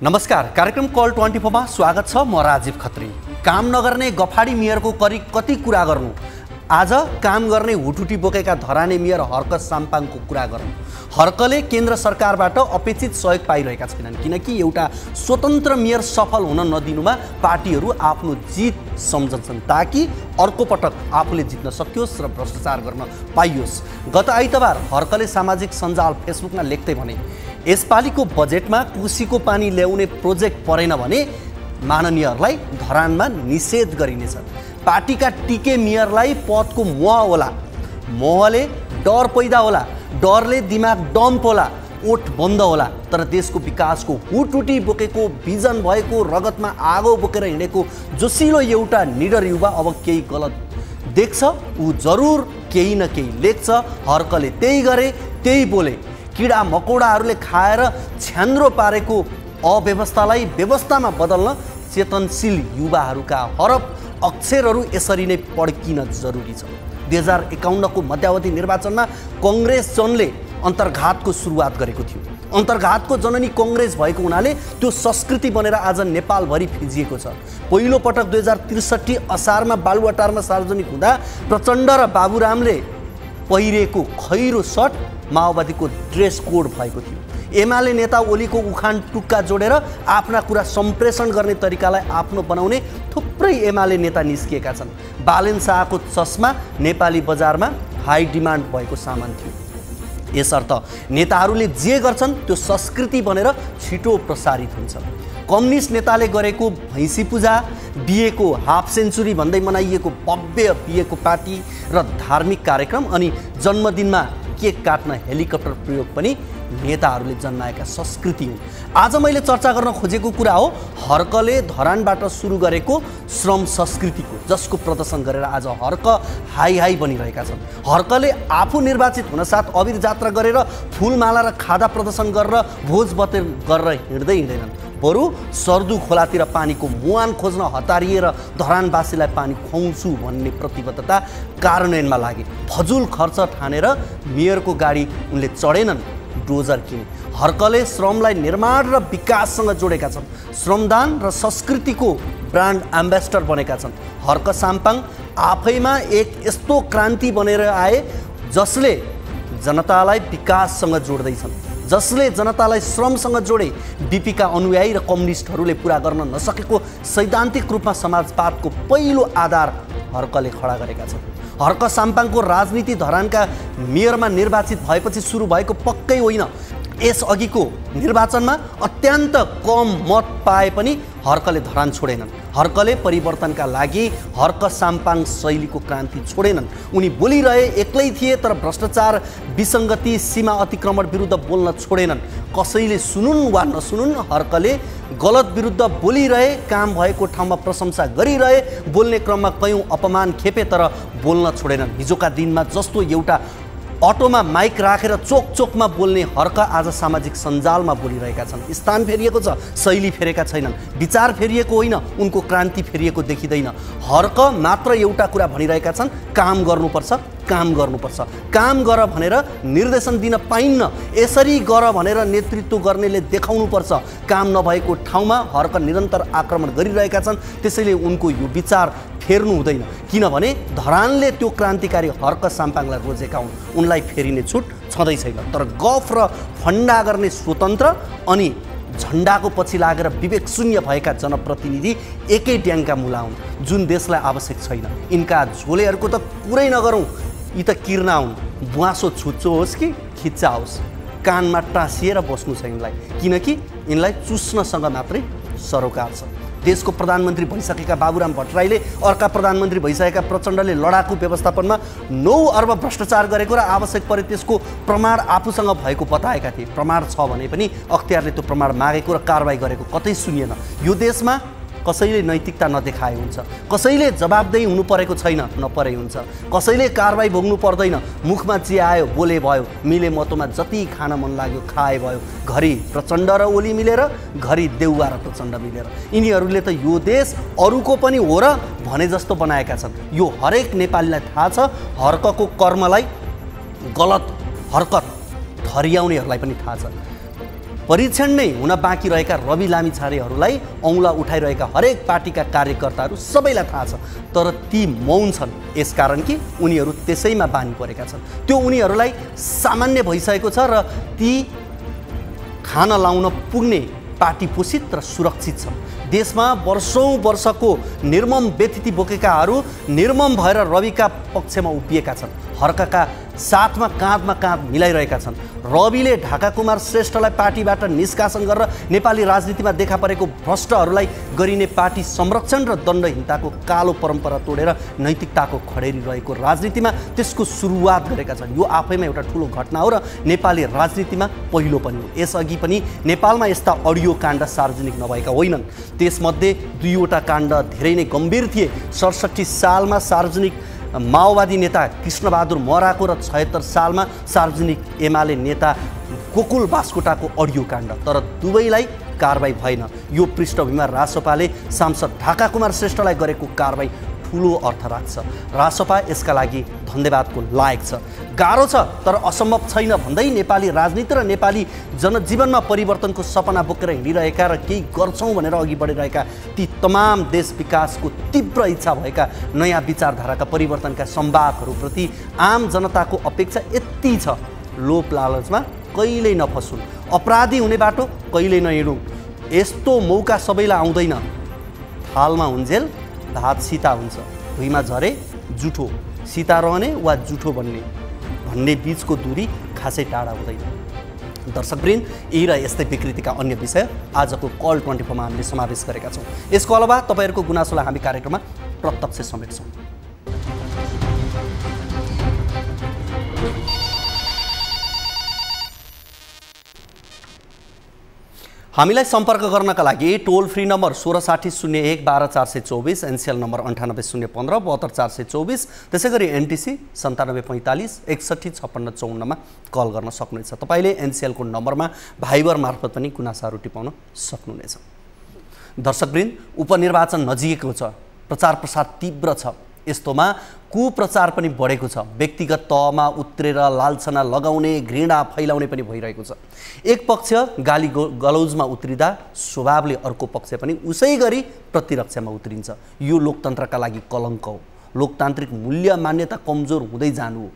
नमस्कार, कार्यक्रम कल 24 मा स्वागत छ। म राजीव खत्री। काम नगर्ने गफाडी मेयरको कति कुरा गर्नु। आज काम गर्ने हुटुटी बोकेका धराने मेयर हर्क साम्पाङको कुरा गरौँ। हर्कले केन्द्र सरकारबाट अपेक्षित सहयोग पाइरहेका छैनन्, किनकि एउटा स्वतन्त्र मेयर सफल हुन नदिनुमा पार्टीहरू आफ्नो जित सम्झन्छन्, ताकि अर्को पटक आफूले जित्न सकियोस् र भ्रष्टाचार गर्न पाइयोस्। गत आइतबार हर्कले सामाजिक सञ्जाल फेसबुकमा लेख्दै भने, यसपालिको बजेटमा कोसीको पानी ल्याउने प्रोजेक्ट परेन भने माननीयहरूलाई धरानमा निषेध गरिनेछ। पार्टीका टिके मेयरलाई पदको मोह होला, मोहले डर पैदा होला, डरले दिमाग डम्प होला, ओठ बन्द होला। तर देशको विकासको हुटुटी बोकेको भिजन भएको रगतमा आगो बोकेर हिँडेको जोसिलो एउटा निडर युवा अब केही गलत देख्छ, ऊ जरुर केही न केही लेख्छ। हर्कले त्यही गरे, त्यही बोले। किडा मकौडाहरूले खाएर छ्यान्द्रो पारेको अव्यवस्थालाई व्यवस्थामा बदल्न चेतनशील युवाहरूका हरफ अक्षरहरू यसरी नै पड्किन जरुरी छ। 2051 को मध्यावधि निर्वाचनमा कङ्ग्रेस जनले अन्तर्घातको सुरुवात गरेको थियो। अन्तर्घातको जननी कङ्ग्रेस भएको हुनाले त्यो संस्कृति बनेर आज नेपालभरि फिजिएको छ। पहिलो पटक 2063 असारमा बालुवाटारमा सार्वजनिक हुँदा प्रचण्ड र बाबुरामले पहिरेको खैरो सर्ट माओवादीको ड्रेस कोड भएको थियो। एमाले नेता ओलीको उखान टुक्का जोडेर आफ्ना कुरा सम्प्रेषण गर्ने तरिकालाई आफ्नो बनाउने थुप्रै एमाले नेता निस्किएका छन्। बालेन शाहको चस्मा नेपाली बजारमा हाई डिमान्ड भएको सामान थियो। यसर्थ नेताहरूले जे गर्छन् त्यो संस्कृति बनेर छिटो प्रसारित हुन्छ। कम्युनिस्ट नेताले गरेको भैँसी पूजा, बिहेको हाफ सेन्चुरी भन्दै मनाइएको भव्य बिहेको पार्टी र धार्मिक कार्यक्रम अनि जन्मदिनमा केक काट्न हेलिकप्टर प्रयोग पनि नेताहरूले जन्माएका संस्कृति हुन्। आज मैले चर्चा गर्न खोजेको कुरा हो हर्कले धरानबाट सुरु गरेको श्रम संस्कृतिको, जसको प्रदर्शन गरेर आज हर्क हाई हाई बनिरहेका छन्। हर्कले आफू निर्वाचित हुन साथ अबिर जात्रा गरेर फुलमाला र खादा प्रदर्शन गरेर भोज बतेर गरेर हिँड्दैनन्, बरु सर्दु खोलातिर पानीको मुहान खोज्न हतारिएर धरानवासीलाई पानी खुवाउँछु भन्ने प्रतिबद्धता कार्यान्वयनमा लागे। फजुल खर्च ठानेर मेयरको गाडी उनले चढेनन्, डोजर किने। हर्कले श्रमलाई निर्माण र विकाससँग जोडेका छन्, श्रमदान र संस्कृतिको ब्रान्ड एम्बेसडर बनेका छन्। हर्क साम्पाङ आफैमा एक यस्तो क्रान्ति बनेर आए जसले जनतालाई विकाससँग जोड्दैछन्, जसले जनतालाई श्रमसँग जोडे। बीपीका अनुयायी र कम्युनिस्टहरूले पुरा गर्न नसकेको सैद्धान्तिक रूपमा समाजवादको पहिलो आधार हर्कले खडा गरेका छन्। हर्क साम्पाङको राजनीति धरानका मेयरमा निर्वाचित भएपछि सुरु भएको पक्कै होइन। यसअघिको निर्वाचनमा अत्यन्त कम मत पाए पनि हर्कले धरान छोडेनन्। हर्कले परिवर्तनका लागि हर्क साम्पाङ शैलीको क्रान्ति छोडेनन्। उनी बोलिरहे, एक्लै थिए, तर भ्रष्टाचार, विसङ्गति, सीमा अतिक्रमण विरुद्ध बोल्न छोडेनन्। कसैले सुनुन् वा नसुनुन्, हर्कले गलत विरुद्ध बोलिरहे, काम भएको ठाउँमा प्रशंसा गरिरहे, बोल्ने क्रममा कयौँ अपमान खेपे, तर बोल्न छोडेनन्। हिजोका दिनमा जस्तो एउटा अटोमा माइक राखेर चोक चोकमा बोल्ने हर्क आज सामाजिक सञ्जालमा बोलिरहेका छन्। स्थान फेरिएको छ, शैली फेरेका छैनन्, विचार फेरिएको होइन, उनको क्रान्ति फेरिएको देखिँदैन। हर्क मात्र एउटा कुरा भनिरहेका छन्, काम गर्नुपर्छ, काम गर्नुपर्छ। काम गर भनेर निर्देशन दिन पाइन्न, यसरी गर भनेर नेतृत्व गर्नेले देखाउनुपर्छ। काम नभएको ठाउँमा हर्क निरन्तर आक्रमण गरिरहेका छन्। त्यसैले उनको यो विचार फेर्नु हुँदैन, किनभने धरानले त्यो क्रान्तिकारी हर्क साम्पाङलाई रोजेका हुन्। उनलाई फेरिने छुट छँदै छैन। तर गफ र फन्डा गर्ने स्वतन्त्र अनि झन्डाको पछि लागेर विवेक शून्य भएका जनप्रतिनिधि एकै ड्याङका मुला हुन्, जुन देशलाई आवश्यक छैन। यिनका झोलेहरूको त कुरै नगरौँ, यी त किर्ना हुन्। बुवासो छुच्चो होस् कि खिच्चा होस्, कानमा टाँसिएर बस्नु छ यिनलाई, किनकि यिनलाई चुस्नसँग मात्रै सरोकार छ। देशको प्रधानमन्त्री भइसकेका बाबुराम भट्टराईले, अर्का प्रधानमन्त्री भइसकेका प्रचण्डले लडाकु व्यवस्थापनमा 9 अर्ब भ्रष्टाचार गरेको र आवश्यक परे त्यसको प्रमाण आफूसँग भएको बताएका थिए। प्रमाण छ भने पनि अख्तियारले त्यो प्रमाण मागेको र कारबाही गरेको कतै सुनिएन। यो देशमा कसैले नैतिकता नदेखाए हुन्छ, कसैले जवाबदेही हुनु परेको छैन, नपरे हुन्छ, कसैले कारबाही भोग्नु पर्दैन। मुखमा जे आयो बोले भयो, मिले मतोमा जति खान मन लाग्यो खाए भयो। घरि प्रचण्ड र ओली मिलेर, घरि देउवा र प्रचण्ड मिलेर। यिनीहरूले त यो देश अरूको पनि हो र भने जस्तो बनाएका छन्। यो हरेक नेपालीलाई थाहा छ। हर्कको कर्मलाई गलत हरकत ठहर्याउनेहरूलाई पनि थाहा छ। परीक्षण नै हुन बाँकी रहेका रवि लामिछानेहरूलाई औँला उठाइरहेका हरेक पार्टीका कार्यकर्ताहरू सबैलाई थाहा छ, तर ती मौन छन् यसकारण कि उनीहरू त्यसैमा बानी परेका छन्। त्यो उनीहरूलाई सामान्य भइसकेको छ र ती खान लाउन पुग्ने पार्टी पोषित र सुरक्षित छ। देशमा वर्षौं वर्षको निर्मम व्यथिति बोकेकाहरू निर्मम भएर रविका पक्षमा उभिएका छन्, हर्कका साथमा काँधमा काँध मिलाइरहेका छन्। रविले ढाका कुमार श्रेष्ठलाई पार्टीबाट निष्कासन गरेर नेपाली राजनीतिमा देखा परेको भ्रष्टहरूलाई गरिने पार्टी संरक्षण र दण्डहीनताको कालो परम्परा तोडेर नैतिकताको खडेरी रहेको राजनीतिमा त्यसको सुरुवात गरेका छन्। यो आफैमा एउटा ठुलो घटना हो र नेपाली राजनीतिमा पहिलो पनि हो। यसअघि पनि नेपालमा यस्ता अडियो काण्ड सार्वजनिक नभएका होइनन्। त्यसमध्ये 2 वटा काण्ड धेरै नै गम्भीर थिए। 67 सालमा सार्वजनिक माओवादी नेता कृष्णबहादुर मराको र 76 सालमा सार्वजनिक एमाले नेता गोकुल बास्कोटाको अडियो काण्ड, तर दुवैलाई कारबाही भएन। यो पृष्ठभूमिमा रासपाले सांसद ढाका कुमार श्रेष्ठलाई गरेको कारबाही ठुलो अर्थ राख्छ। रासपा यसका लागि धन्यवादको लायक छ। गाह्रो छ तर असम्भव छैन भन्दै नेपाली राजनीति र नेपाली जनजीवनमा परिवर्तनको सपना बोकेर हिँडिरहेका र केही गर्छौँ भनेर अघि बढिरहेका ती तमाम देश विकासको तीव्र इच्छा भएका नयाँ विचारधाराका परिवर्तनका संवादहरूप्रति आम जनताको अपेक्षा यति छ, लोभ लालचमा कहिल्यै नफसुन्, अपराधी हुने बाटो कहिल्यै नहिँडौँ। यस्तो मौका सबैलाई आउँदैन। थालमा हुन्जेल भात सीता हुन्छ, भुइँमा झरे जुठो, सीता रहने वा जुठो भन्ने बीचको दूरी खासै टाढा हुँदैन। दर्शकवृन्द, यी र यस्तै विकृतिका अन्य विषय आजको कल 24 मा हामीले समावेश गरेका छौँ। यसको अलावा तपाईँहरूको गुनासोलाई हामी कार्यक्रममा प्रत्यक्ष समेट्छौँ। हामीलाई सम्पर्क गर्नका लागि टोल फ्री नम्बर 1660 01 12 424, एनसीएल नम्बर 98 015 72 424, त्यसै गरी एनटीसी 9745 61 56 54 मा कल गर्न सक्नुहुनेछ। तपाईँले एनसीएलको नम्बरमा भाइबर मार्फत पनि गुनासाहरू टिपाउन सक्नुहुनेछ। दर्शकवृन्द, उपनिर्वाचन नजिकको छ, प्रचार प्रसार तीव्र छ। यस्तोमा कुप्रचार पनि बढेको छ। व्यक्तिगत तहमा उत्रेर लालछना लगाउने, घृणा फैलाउने पनि भइरहेको छ। एक पक्ष गाली गलौजमा उत्रिँदा स्वभावले अर्को पक्ष पनि उसै गरी प्रतिरक्षामा उत्रिन्छ। यो लोकतन्त्रका लागि कलङ्क हो। लोकतान्त्रिक मूल्य मान्यता कमजोर हुँदै जानु हो।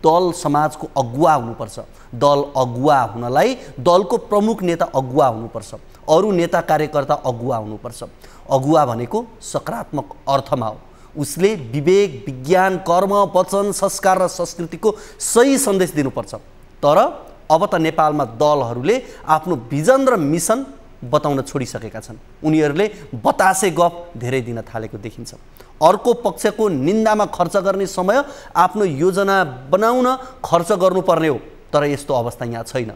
दल समाजको अगुवा हुनुपर्छ। दल अगुवा हुनलाई दलको प्रमुख नेता अगुवा हुनुपर्छ। अरू नेता कार्यकर्ता अगुवा हुनुपर्छ। अगुवा भनेको सकारात्मक अर्थमा हो। उसले विवेक, विज्ञान, कर्म, वचन, संस्कार र संस्कृतिको सही सन्देश दिनुपर्छ। तर अब त नेपालमा दलहरूले आफ्नो भिजन र मिसन बताउन छोडिसकेका छन्। उनीहरूले बतासे गफ धेरै दिन थालेको देखिन्छ। अर्को पक्षको निन्दामा खर्च गर्ने समय आफ्नो योजना बनाउन खर्च गर्नुपर्ने हो। तर यस्तो अवस्था यहाँ छैन।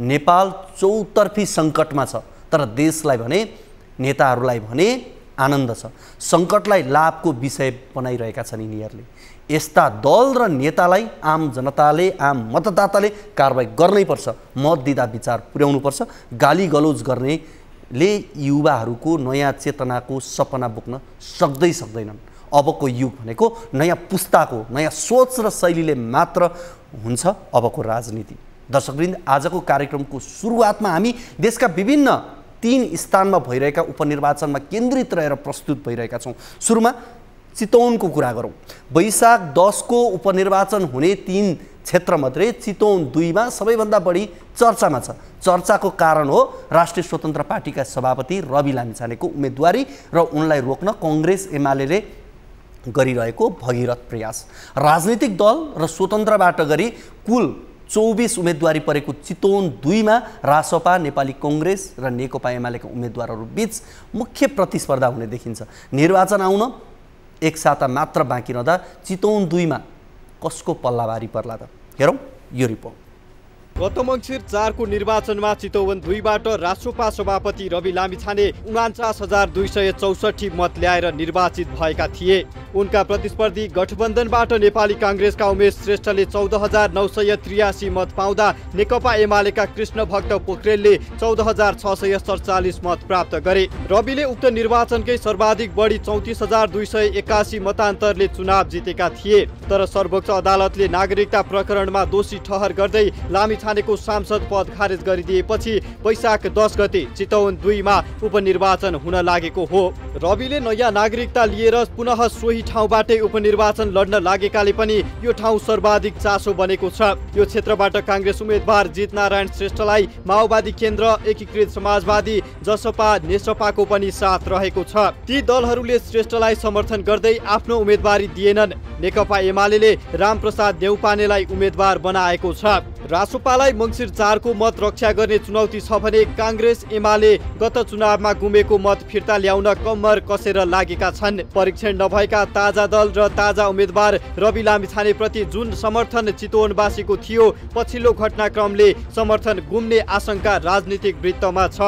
नेपाल चौतर्फी सङ्कटमा छ, तर देशलाई भने, नेताहरूलाई भने आनन्द छ। सङ्कटलाई लाभको विषय बनाइरहेका छन् यिनीहरूले। यस्ता दल र नेतालाई आम जनताले, आम मतदाताले कारबाही गर्नैपर्छ। मत दिँदा विचार पुर्याउनुपर्छ। गाली गलौज गर्नेले युवाहरूको नयाँ चेतनाको सपना बोक्न सक्दैनन्। अबको युग भनेको नयाँ पुस्ताको, नयाँ सोच र शैलीले मात्र हुन्छ अबको राजनीति। दर्शकवृन्द, आजको कार्यक्रमको सुरुवातमा हामी देशका विभिन्न 3 स्थानमा भइरहेका उपनिर्वाचनमा केन्द्रित रहेर प्रस्तुत भइरहेका छौँ। सुरुमा चितवनको कुरा गरौँ। वैशाख 10 को उपनिर्वाचन हुने 3 क्षेत्रमध्ये चितवन 2 मा सबैभन्दा बढी चर्चामा छ। चर्चाको कारण हो राष्ट्रिय स्वतन्त्र पार्टीका सभापति रवि लामिछानेको उम्मेदवारी र उनलाई रोक्न कांग्रेस एमालेले गरिरहेको भगीरथ प्रयास। राजनीतिक दल र स्वतन्त्रबाट गरी कुल 24 उम्मेदवारी परेको चितवन 2 मा रासपा, नेपाली कांग्रेस र नेकपा एमालेका उम्मेदवारहरू बीच मुख्य प्रतिस्पर्धा हुने देखिन्छ। निर्वाचन आउन एक साता मात्र बाँकी रहँदा चितवन 2 मा कसको पल्ला भारी पर्ला त? हेरौँ यो रिपोर्ट। गत मङ्सिर 4 को निर्वाचनमा चितवन 2 बाट रासपा सभापति रवि लामिछाने 49,264 मत ल्याएर निर्वाचित भएका थिए। उनका प्रतिस्पर्धी गठबन्धनबाट नेपाली काङ्ग्रेसका उमेश श्रेष्ठले 14,983 मत पाउँदा नेकपा एमालेका कृष्ण भक्त पोखरेलले 14,647 मत प्राप्त गरे। रविले उक्त निर्वाचनकै सर्वाधिक बढी 34,281 मतान्तरले चुनाव जितेका थिए। तर सर्वोच्च अदालतले नागरिकता प्रकरणमा दोषी ठहर गर्दै लामिछानेको सांसद पद खारेज गरिदिएपछि वैशाख 10 गते चितवन 2 मा उपनिर्वाचन हुन लागेको हो। रविले नयाँ नागरिकता लिएर पुनः सोही ठाउँबाटै उपनिर्वाचन लड्न लागेकाले पनि यो ठाउँ सर्वाधिक चासो बनेको छ। यो क्षेत्रबाट काङ्ग्रेस उम्मेद्वार जित नारायण श्रेष्ठलाई माओवादी केन्द्र, एकीकृत समाजवादी, जसपा, नेसपाको पनि साथ रहेको छ। ती दलहरूले श्रेष्ठलाई समर्थन गर्दै आफ्नो उम्मेदवारी दिएनन्। नेकपा एमाले रामप्रसाद नेउपानेलाई उम्मेद्वार बनाएको छ। रासोपालाई मङ्सिर 4 को मत रक्षा गर्ने चुनौती छ भने काङ्ग्रेस एमाले गत चुनावमा गुमेको मत फिर्ता ल्याउन कम्मर कसेर लागेका छन्। परीक्षण नभएका ताजा दल र ताजा उम्मेद्वार रवि लामिछानेप्रति जुन समर्थन चितवनवासीको थियो, पछिल्लो घटनाक्रमले समर्थन गुम्ने आशंका राजनीतिक वृत्तमा छ।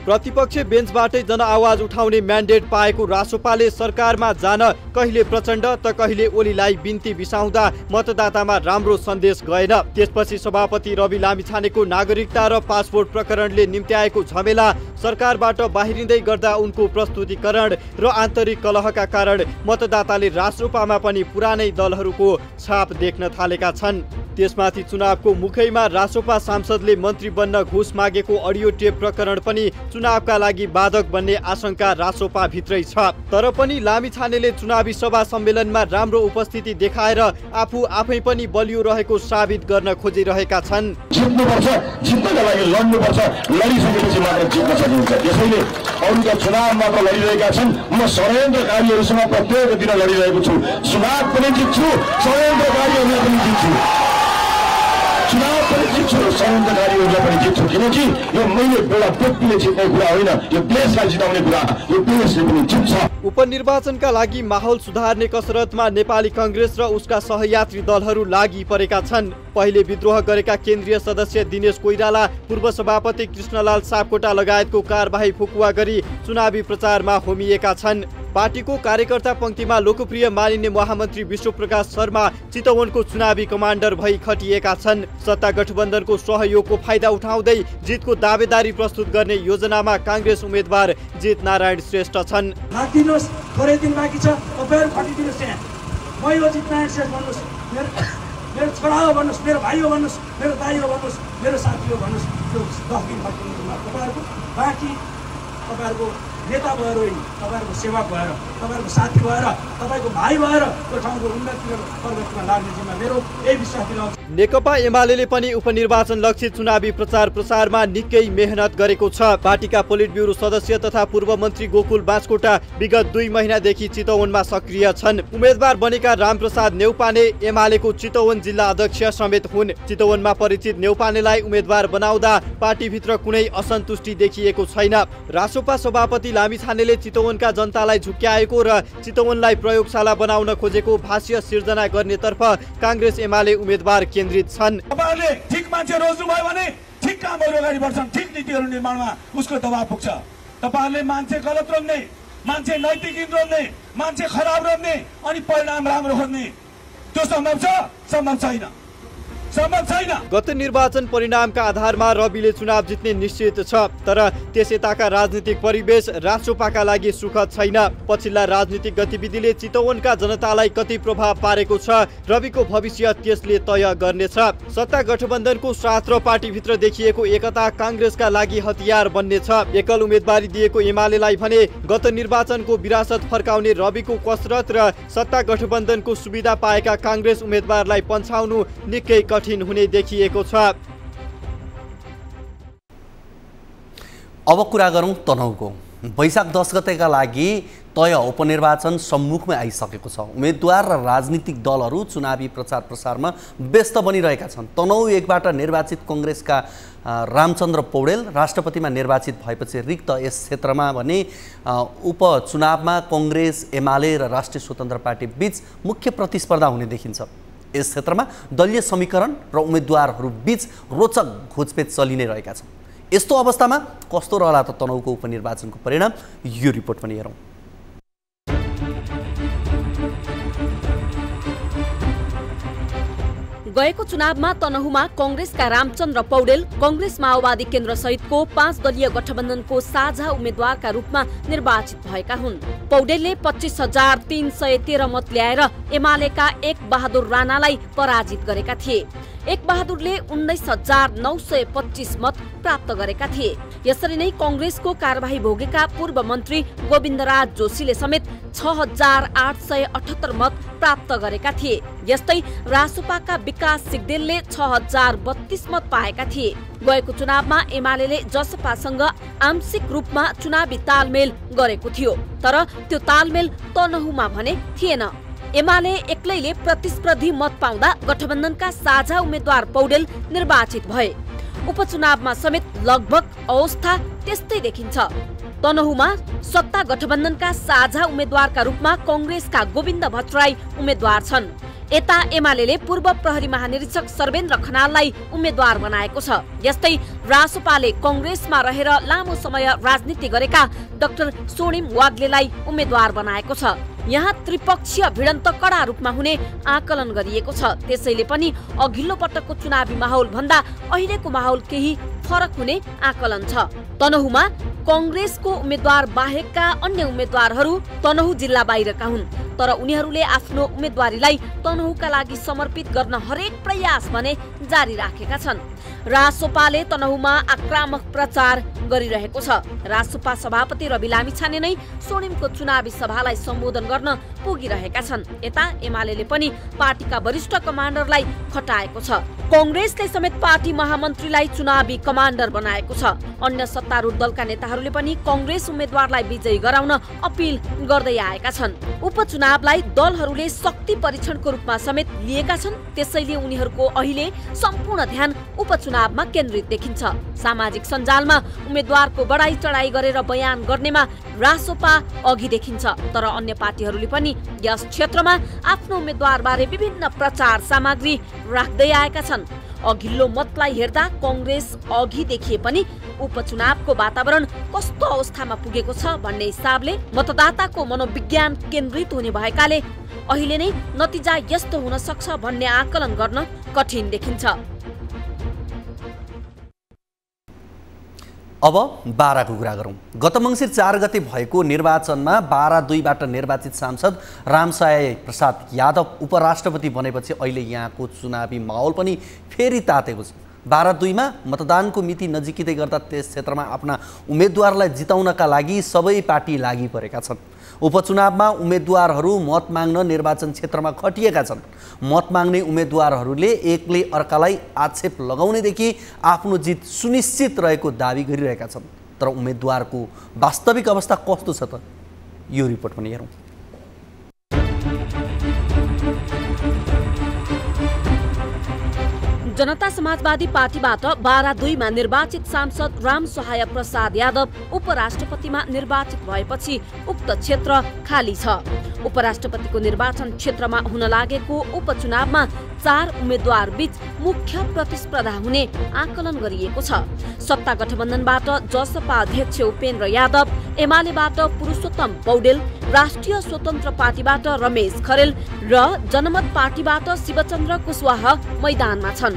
प्रतिपक्ष बेन्चबाटै जनआवाज उठाउने म्यान्डेट पाएको रासोपाले सरकारमा जान कहिले प्रचण्ड त कहिले ओलीलाई बिन्ती बिसाउँदा मतदातामा राम्रो सन्देश गएन। त्यसपछि सभापति रवि लामिछानेको नागरिकता र पासपोर्ट प्रकरणले निम्त्याएको झमेला, सरकारबाट बाहिरिँदै गर्दा उनको प्रस्तुतिकरण र आन्तरिक कलहका कारण मतदाताले रासोपामा पनि पुरानै दलहरूको छाप देख्न थालेका छन्। त्यसमाथि चुनावको मुखैमा रासोपा सांसदले मन्त्री बन्न घुस मागेको अडियो टेप प्रकरण पनि चुनावका लागि बाधक बन्ने आशंका रासोपा भित्रै छ। तर पनि लामिछानेले चुनावी सभा सम्मेलनमा राम्रो उपस्थिति देखाएर आफै पनि बलियो रहेको साबित गर्न खोजिरहेका छन्। जित्नुपर्छ, जित्नका लागि लड्नुपर्छ, लडिसकेपछि मात्र जित्न सकिन्छ। त्यसैले अरूका चुनाव मात्र लडिरहेका छन्। म षड्यन्त्रकारीहरूसँग प्रत्येक दिन लडिरहेको छु। चुनाव पनि जित्छु, षड्यन्त्रकारीहरूलाई पनि जित्छु। चुनाव पनि जित्छु, षड्यन्त्रकारीहरूलाई पनि जित्छु। किनकि यो मैले एउटा व्यक्तिले जित्ने कुरा होइन, यो देशलाई जिताउने कुरा, यो देशले पनि जित्छ। उपनिर्वाचनका लागि माहौल सुधार्ने कसरतमा नेपाली काङ्ग्रेस र उसका सहयात्री दलहरू लागि परेका छन्। पहिले विद्रोह गरेका केन्द्रीय सदस्य दिनेश कोइराला, पूर्व सभापति कृष्णलाल सापकोटा लगायतको कारबाही फुकुवा गरी चुनावी प्रचारमा होमिएका छन्। पार्टीको कार्यकर्ता पंक्तिमा लोकप्रिय मानिने महामन्त्री विश्वप्रकाश शर्मा चितवनको चुनावी कमान्डर भई खटिएका छन्। सत्ता गठबन्धनको सहयोगको फाइदा उठाउँदै जितको दावेदारी प्रस्तुत गर्ने योजनामा काङ्ग्रेस उम्मेद्वार जित नारायण श्रेष्ठ छन्। थोरै दिन बाँकी छ, तपाईहरु खटिदिनुस्। यहाँ म यो जित नारायण श्रेष्ठ भन्नुस्, मेरो छोरा हो भन्नुस्, मेरो भाइ हो भन्नुस्, मेरो दाइ हो भन्नुस्, मेरो साथी हो भन्नुस्। त्यो 10 दिन खटिदिनुमा तपाईहरुको बाँकी तपाईहरुको नेता भएर होइन, तपाईहरुको सेवक भएर, तपाईहरुको साथी भएर, तपाईको भाइ भएर त्यो ठाउँको उन्नति र प्रगतिमा लाग्ने जिम्मा मेरो यही विश्वास दिलाउँछु। नेकपा एमाले पनि उपनिर्वाचन लक्षित चुनावी प्रचार प्रसारमा निकै मेहनत गरेको छ। पार्टीका पोलिट ब्युरो सदस्य तथा पूर्व मन्त्री गोकुल बाँचकोटा विगत 2 महिनादेखि चितवनमा सक्रिय छन्। उम्मेद्वार बनेका रामप्रसाद नेउपाने एमालेको चितवन जिल्ला अध्यक्ष समेत हुन्। चितवनमा परिचित नेउपानेलाई उम्मेद्वार बनाउँदा पार्टीभित्र कुनै असन्तुष्टि देखिएको छैन। रासोपा सभापति लामिछानेले चितवनका जनतालाई झुक्क्याएको र चितवनलाई प्रयोगशाला बनाउन खोजेको भाष्य सिर्जना गर्नेतर्फ काङ्ग्रेस एमाले उम्मेद्वार केन्द्रित छन्। तपाईहरुले ठिक मान्छे रोज्नुभयो भने ठिक कामहरु अगाडि बढ्छन्, ठिक नीतिहरु निर्माणमा उसको दबाब पुग्छ। तपाईहरुले मान्छे गलत रोज्ने, मान्छे नैतिक रोज्ने, मान्छे खराब रोज्ने अनि परिणाम राम्रो खोज्ने, त्यो सम्भव छ? सम्भव छैन। गत निर्वाचन परिणामका आधारमा रविले चुनाव जित्ने निश्चित छ। तर त्यसयताका राजनीतिक परिवेश रासोपाका लागि सुखद छैन। पछिल्ला राजनीतिक गतिविधिले चितवनका जनतालाई कति प्रभाव पारेको छ, रविको भविष्य त्यसले तय गर्नेछ। सत्ता गठबन्धनको साथ र पार्टीभित्र देखिएको एकता काङ्ग्रेसका लागि हतियार बन्नेछ। एकल उम्मेदवारी दिएको एमालेलाई भने गत निर्वाचनको विरासत फर्काउने रविको कसरत र सत्ता गठबन्धनको सुविधा पाएका काङ्ग्रेस उम्मेदवारलाई पन्छाउनु निकै कठिन हुने देखिएको छ। अब कुरा गरौँ तनहुको। वैशाख 10 गतेका लागि तय उपनिर्वाचन सम्मुखमा आइसकेको छ। उम्मेदवार र राजनीतिक दलहरू चुनावी प्रचार प्रसारमा व्यस्त बनिरहेका छन्। तनहु एकबाट निर्वाचित काङ्ग्रेसका रामचन्द्र पौडेल राष्ट्रपतिमा निर्वाचित भएपछि रिक्त यस क्षेत्रमा भने उपचुनावमा काङ्ग्रेस, एमाले र राष्ट्रिय स्वतन्त्र पार्टी बीच मुख्य प्रतिस्पर्धा हुने देखिन्छ। यस क्षेत्रमा दलीय समीकरण र उम्मेदवारहरू बीच रोचक घोचपेच चलि नै रहेका छन्। यस्तो अवस्थामा कस्तो रहला त तनहुको उपनिर्वाचनको परिणाम, यो रिपोर्ट पनि हेरौँ। गएको चुनावमा तनहुमा कांग्रेसका रामचन्द्र पौडेल कांग्रेस माओवादी केन्द्र सहितको 5 दलीय गठबन्धनको साझा उम्मेद्वारका रूपमा निर्वाचित भएका हुन्। पौडेलले 25,313 मत ल्याएर एमालेका एक बहादुर राणालाई पराजित गरेका थिए। एक बहादुरले 19,925 मत प्राप्त गरेका थिए। यसरी नै कांग्रेसको कार्यवाही भोगेका पूर्व मन्त्री गोविन्दराज जोशीले समेत 6,878 मत प्राप्त गरेका थिए। यस्तै रासोपाका विकास सिग्देलले 6,032 मत पाएका थिए। गएको चुनावमा एमालेले जसपासँग आंशिक रूपमा चुनावी तालमेल गरेको थियो, तर त्यो तालमेल तनहुमा भने थिएन। एमाले एक्लैले प्रतिस्पर्धी मत पाउँदा गठबन्धनका साझा उम्मेद्वार पौडेल निर्वाचित भए। उपचुनावमा समेत लगभग अवस्था त्यस्तै देखिन्छ। तनहुमा सत्ता गठबन्धनका साझा उम्मेद्वारका रूपमा कांग्रेसका गोविन्द भट्टराई उम्मेद्वार छन्। यता एमालेले पूर्व प्रहरी महानिरीक्षक सर्वेन्द्र खनाललाई उम्मेद्वार बनाएको छ। यस्तै रासोपाले कांग्रेसमा रहेर लामो समय राजनीति गरेका डाक्टर सोनिम वाग्लेलाई उम्मेद्वार बनाएको छ। यहाँ त्रिपक्षीय भिडन्त कडा रूपमा हुने आकलन गरिएको छ। त्यसैले पनि अघिल्लो पटकको चुनावी माहौल भन्दा अहिलेको माहौल केही फरक हुने आकलन छ। तनहुमा कांग्रेसको उम्मेद्वार बाहेकका अन्य उम्मेद्वारहरू तनहु जिल्ला बाहिरका हुन्, तर उनीहरूले आफ्नो उम्मेद्वारीलाई तनहुका लागि समर्पित गर्न हरेक प्रयास भने जारी राखेका छन्। रासोपाले तनहुमा आक्रामक प्रचार गरिरहेको छ। रासोपा सभापति रवि लामिछाने नै सोनिमको चुनावी सभालाई सम्बोधन गर्न पुगिरहेका छन्। यता एमालेले पनि पार्टीका वरिष्ठ कमान्डरलाई खटाएको छ। कांग्रेसले समेत पार्टी महामन्त्रीलाई चुनावी कमान्डर बनाएको छ। अन्य सत्तारूढ दलका नेताहरूले पनि कांग्रेस उम्मेद्वारलाई विजयी गराउन अपील गर्दै आएका छन्। उपचुनावलाई दलहरूले शक्ति परीक्षणको रूपमा समेत लिएका छन्। त्यसैले उनीहरूको अहिले सम्पूर्ण ध्यान उपचुनावमा केन्द्रित देखिन्छ। सामाजिक सञ्जालमा उम्मेद्वारको बढाई चढाई गरेर बयान गर्नेमा रासोपा अघि देखिन्छ, तर अन्य पार्टीहरूले पनि यस क्षेत्रमा आफ्नो उम्मेद्वारबारे विभिन्न प्रचार सामग्री राख्दै आएका छन्। अघिल्लो मतलाई हेर्दा कांग्रेस अघि देखिए पनि उपचुनावको वातावरण कस्तो अवस्थामा पुगेको छ भन्ने हिसाबले मतदाताको मनोविज्ञान केन्द्रित हुने भएकाले अहिले नै नतिजा यस्तो हुन सक्छ भन्ने आकलन गर्न कठिन देखिन्छ। अब बाराको कुरा गरौँ। गत मङ्सिर 4 गते भएको निर्वाचनमा बारा-2बाट निर्वाचित सांसद रामसहाय प्रसाद यादव उपराष्ट्रपति बनेपछि अहिले यहाँको चुनावी माहौल पनि फेरि तातेको छ। बारा-2मा मतदानको मिति नजिकिँदै गर्दा त्यस क्षेत्रमा आफ्ना उम्मेद्वारलाई जिताउनका लागि सबै पार्टी लागि परेका छन्। उपचुनावमा उम्मेद्वारहरू मत माग्न निर्वाचन क्षेत्रमा खटिएका छन्। मत माग्ने उम्मेद्वारहरूले एकले अर्कालाई आक्षेप लगाउनेदेखि आफ्नो जित सुनिश्चित रहेको दावी गरिरहेका छन्। तर उम्मेद्वारको वास्तविक अवस्था कस्तो छ त, यो रिपोर्ट पनि हेरौँ। जनता समाजवादी पार्टीबाट बारा-2मा निर्वाचित सांसद रामसहाय प्रसाद यादव उपराष्ट्रपतिमा निर्वाचित भएपछि उक्त क्षेत्र खाली छ। उपराष्ट्रपतिको निर्वाचन क्षेत्रमा हुन लागेको उपचुनावमा 4 उम्मेद्वार बीच मुख्य प्रतिस्पर्धा हुने आकलन गरिएको छ। सत्ता गठबन्धनबाट जसपा अध्यक्ष उपेन्द्र यादव, एमालेबाट पुरुषोत्तम पौडेल, राष्ट्रिय स्वतन्त्र पार्टीबाट रमेश खरेल र जनमत पार्टीबाट शिवचन्द्र कुशवाहा मैदानमा छन्।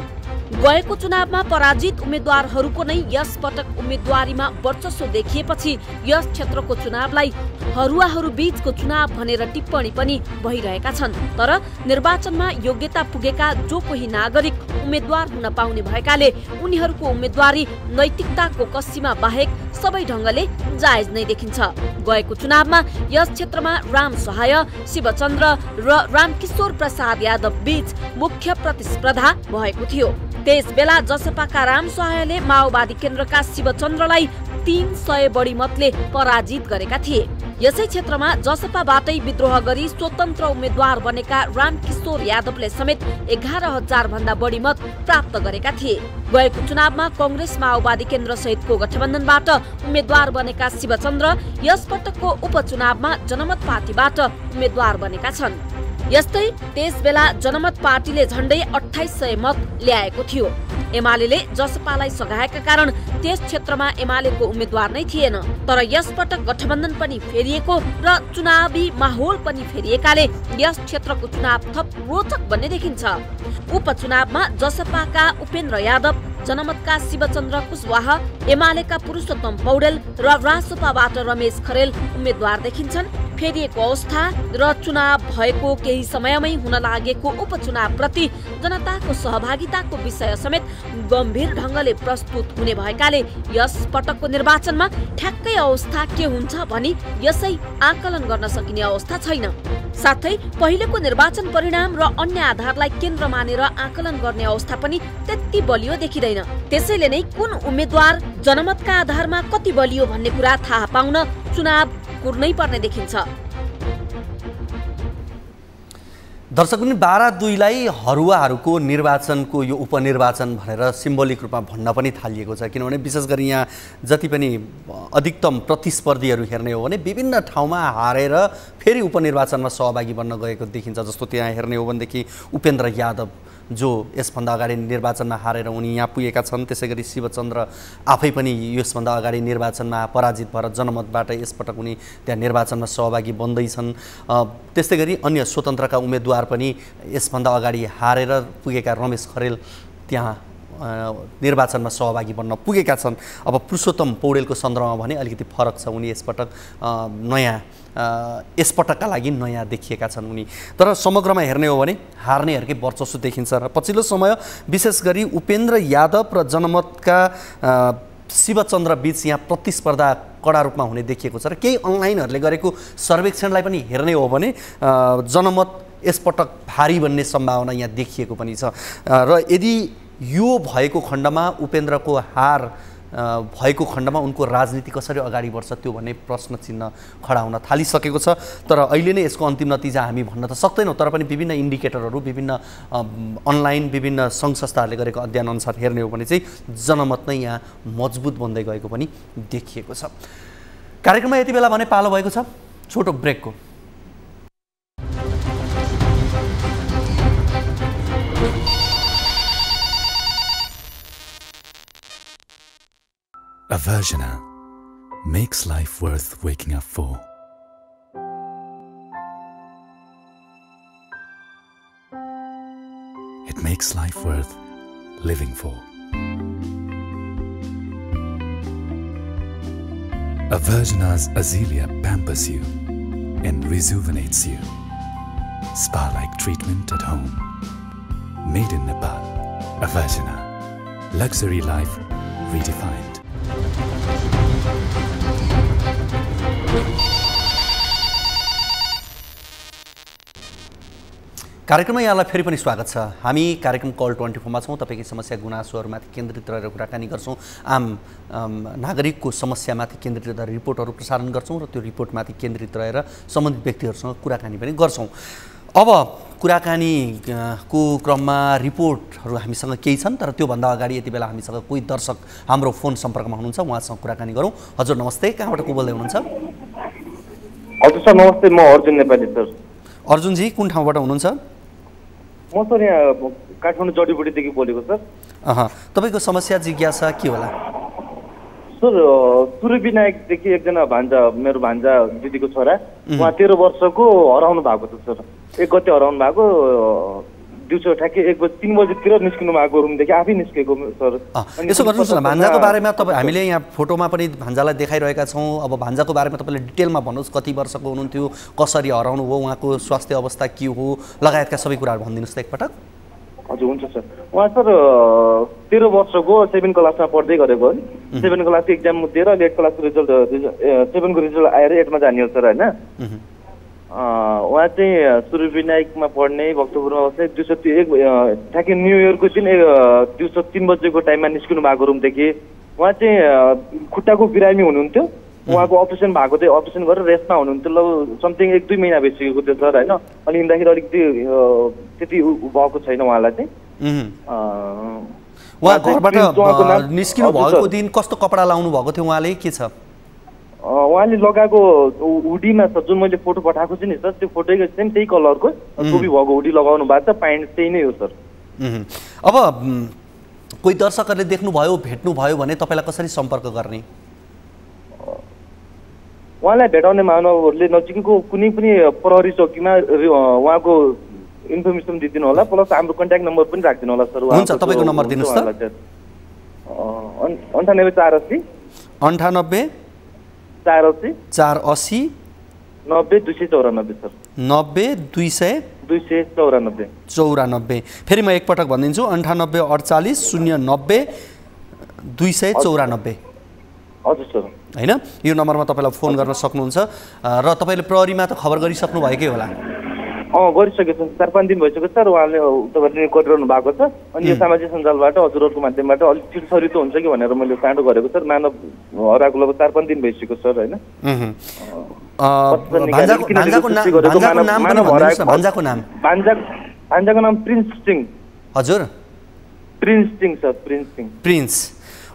गएको चुनावमा पराजित उम्मेद्वारहरूको नै यस पटक उम्मेद्वारीमा वर्चस्व देखिएपछि यस क्षेत्रको चुनावलाई हरुवाहरू बीचको चुनाव भनेर टिप्पणी पनि भइरहेका छन्। तर निर्वाचनमा योग्यता पुगेका जो कोही नागरिक उम्मेद्वार हुन पाउने भएकाले उनीहरूको उम्मेद्वारी नैतिकताको कस्सीमा बाहेक सबै ढङ्गले जायज नै देखिन्छ। गएको चुनावमा यस क्षेत्रमा रामसहाय, शिवचन्द्र र रामकिशोर प्रसाद यादव बीच मुख्य प्रतिस्पर्धा भएको थियो। त्यसबेला जसपाका रामसहायले माओवादी केन्द्रका शिवचन्द्रलाई 300 बढी मतले पराजित गरेका थिए। यसै क्षेत्रमा जसपाबाटै विद्रोह गरी स्वतन्त्र उम्मेद्वार बनेका रामकिशोर यादवले समेत 11,000 भन्दा बढी मत प्राप्त गरेका थिए। गएको चुनावमा कांग्रेस माओवादी केन्द्र सहितको गठबन्धनबाट उम्मेद्वार बनेका शिवचन्द्र यस पटकको उपचुनावमा जनमत पार्टीबाट उम्मेद्वार बनेका छन्। यस्तै त्यसबेला जनमत पार्टीले झण्डै 2800 मत ल्याएको थियो। एमाले जसपालाई सघाएका कारण त्यस क्षेत्रमा एमालेको उम्मेद्वार नै थिएन। तर यसपटक गठबन्धन पनि फेरिएको र चुनावी माहौल पनि फेरिएकाले यस क्षेत्रको चुनाव थप रोचक बन्ने देखिन्छ। उपचुनावमा जसपाका उपेन्द्र यादव, जनमतका शिवचन्द्र कुशवाहा, एमालेका पुरुषोत्तम पौडेल र रासोपाबाट रमेश खरेल उम्मेद्वार देखिन्छन्। फेरिएको अवस्था र चुनाव भएको केही समयमै हुन लागेको उपचुनावप्रति जनताको सहभागिताको विषय समेत गम्भीर ढङ्गले प्रस्तुत हुने भएकाले यस पटकको निर्वाचनमा ठ्याक्कै अवस्था के हुन्छ भनी यसै आकलन गर्न सकिने अवस्था छैन। साथै पहिलेको निर्वाचन परिणाम र अन्य आधारलाई केन्द्र मानेर आकलन गर्ने अवस्था पनि त्यति बलियो देखिँदैन। त्यसैले नै कुन उम्मेद्वार जनमतका आधारमा कति बलियो भन्ने कुरा थाहा पाउन चुनाव कुर्नै पर्ने देखिन्छ। दर्शकवृन्द, 12/2लाई हरुवाहरूको निर्वाचनको यो उपनिर्वाचन भनेर सिम्बोलिक रूपमा भन्न पनि थालिएको छ। किनभने विशेष गरी यहाँ जति पनि अधिकतम प्रतिस्पर्धीहरू हेर्ने हो भने विभिन्न ठाउँमा हारेर फेरि उपनिर्वाचनमा सहभागी बन्न गएको देखिन्छ। जस्तो त्यहाँ हेर्ने हो भनेदेखि उपेन्द्र यादव जो यसभन्दा अगाडि निर्वाचनमा हारेर उनी यहाँ पुगेका छन्। त्यसैगरी शिवचन्द्र आफै पनि यसभन्दा अगाडि निर्वाचनमा पराजित भएर जनमतबाट यसपटक उनी त्यहाँ निर्वाचनमा सहभागी बन्दैछन्। त्यस्तै गरी अन्य स्वतन्त्रका उम्मेद्वार पनि यसभन्दा अगाडि हारेर पुगेका रमेश खरेल त्यहाँ निर्वाचनमा सहभागी बन्न पुगेका छन्। अब पुरुषोत्तम पौडेलको सन्दर्भमा भने अलिकति फरक छ। उनी यसपटकका लागि नयाँ देखिएका छन् उनी। तर समग्रमा हेर्ने हो भने हार्नेहरूकै वर्चस्व देखिन्छ र पछिल्लो समय विशेष गरी उपेन्द्र यादव र जनमतका शिवचन्द्र बीच यहाँ प्रतिस्पर्धा कडा रूपमा हुने देखिएको छ। र केही अनलाइनहरूले गरेको सर्वेक्षणलाई पनि हेर्ने हो भने जनमत यसपटक भारी बन्ने सम्भावना यहाँ देखिएको पनि छ। र यदि यो भएको खण्डमा उपेन्द्रको हार भएको खण्डमा उनको राजनीति कसरी अगाडि बढ्छ त्यो भन्ने प्रश्न चिन्ह खडा हुन थालिसकेको छ। तर अहिले नै यसको अन्तिम नतिजा हामी भन्न त सक्दैनौँ। तर पनि विभिन्न इन्डिकेटरहरू, विभिन्न अनलाइन विभिन्न सङ्घ संस्थाहरूले गरेको अध्ययन अनुसार हेर्ने हो भने चाहिँ जनमत नै यहाँ मजबुत बन्दै गएको पनि देखिएको छ। कार्यक्रममा यति बेला भने पालो भएको छ छोटो ब्रेकको। Aversion makes life worth waking up for. It makes life worth living for. Aversiona's Azalea pampers you and rejuvenates you. Spa-like treatment at home. Made in Nepal. Aversiona. Luxury life redefined. कार्यक्रममा यहाँलाई फेरि पनि स्वागत छ। हामी कार्यक्रम call 24 मा छौँ। तपाईँकै समस्या गुनासोहरूमाथि केन्द्रित रहेर कुराकानी गर्छौँ। आम नागरिकको समस्यामाथि केन्द्रित रहेर रिपोर्टहरू प्रसारण गर्छौँ र त्यो रिपोर्टमाथि केन्द्रित रहेर सम्बन्धित व्यक्तिहरूसँग कुराकानी पनि गर्छौँ। अब कुराकानीको क्रममा रिपोर्टहरू हामीसँग केही छन्, तर त्योभन्दा अगाडि यति बेला हामीसँग कोही दर्शक हाम्रो फोन सम्पर्कमा हुनुहुन्छ। उहाँसँग कुराकानी गरौँ। हजुर नमस्ते, कहाँबाट को बोल्दै हुनुहुन्छ? हजुर सर नमस्ते, म अर्जुन नेपाली सर। अर्जुनजी कुन ठाउँबाट हुनुहुन्छ? म सर यहाँ काठमाडौँ जडीबुटीदेखि बोलेको सर। तपाईँको समस्या जिज्ञासा के होला? सर सूर्य विनायकदेखि एकजना भान्जा, मेरो भान्जा दिदीको छोरा, उहाँ 13 वर्षको हराउनु भएको छ सर। 1 गते हराउनु भएको, दिउँसो ठ्याक्कै 3 बजीतिर निस्किनु भएको रुमदेखि आफै निस्केको सर। यसो गर्नुहोस् न, भान्जाको बारेमा तपाईँ हामीले यहाँ फोटोमा पनि भान्जालाई देखाइरहेका छौँ। अब भान्जाको बारेमा तपाईँले डिटेलमा भन्नुहोस्, कति वर्षको हुनुहुन्थ्यो, कसरी हराउनु भयो, उहाँको स्वास्थ्य अवस्था के हो, लगायतका सबै कुराहरू भनिदिनुहोस् त एकपटक। हजुर हुन्छ सर। उहाँ सर 13 वर्षको 7 क्लासमा पढ्दै गरेको हो। 7 क्लासको इक्जाम दिएर 8 क्लासको रिजल्ट 7 को रिजल्ट आएर 8 मा जाने हो सर होइन। उहाँ चाहिँ सूर्य विनायकमा पढ्ने, भक्तपुरमा बस्ने। दिउँसो ठ्याक्कै न्यु इयरको दिन दिउँसो 3 बजेको टाइममा निस्किनु भएको रुमदेखि। उहाँ चाहिँ खुट्टाको बिरामी हुनुहुन्थ्यो। उहाँको अपरेसन भएको थियो, अपरेसन गरेर रेस्टमा हुनुहुन्थ्यो। समथिङ 1-2 महिना भइसकेको थियो सर होइन। अनि हिँड्दाखेरि अलिकति त्यति भएको छैन उहाँलाई चाहिँ। उहाँ घरबाट निस्किनु भएको दिन कस्तो कपडा लाउनु भएको थियो उहाँले, के छ? उहाँले लगाएको हुडीमा छ, जुन मैले फोटो पठाएको छु नि सर, त्यो फोटोको सेम त्यही कलरको टोपी भएको हुडी लगाउनु भएको छ। प्यान्ट त्यही नै हो सर। अब कोही दर्शकहरूले देख्नुभयो भेट्नुभयो भने तपाईँलाई कसरी सम्पर्क गर्ने? उहाँलाई भेटाउने मानवहरूले नजिकैको कुनै पनि प्रहरी चौकीमा उहाँको इन्फर्मेसन दिइदिनु होला, प्लस हाम्रो कन्ट्याक्ट नम्बर पनि राखिदिनु होला सर। हुन्छ, तपाईँको नम्बर दिनुहोस् त। 98 480 98 480 480 90 294 सर। 90 294। फेरि म एकपटक भनिदिन्छु, 98 48 090 294। हजुर सर। होइन, यो नम्बरमा तपाईँलाई फोन गर्न सक्नुहुन्छ। र तपाईँले प्रहरीमा त खबर गरिसक्नु भएकै होला? गरिसकेको छ, 4-5 दिन भइसक्यो सर। उहाँले तपाईँले गरिरहनु भएको छ। अनि यो सामाजिक सञ्जालबाट हजुरहरूको माध्यमबाट अलिक छिटछरितो हुन्छ कि भनेर मैले चाँडो गरेको सर। मानव हराएको लगभग 4-5 दिन भइसक्यो सर। होइन, भान्जाको नाम प्रिन्स सिंह। हजुर, प्रिन्स सिंह सर। प्रिन्स।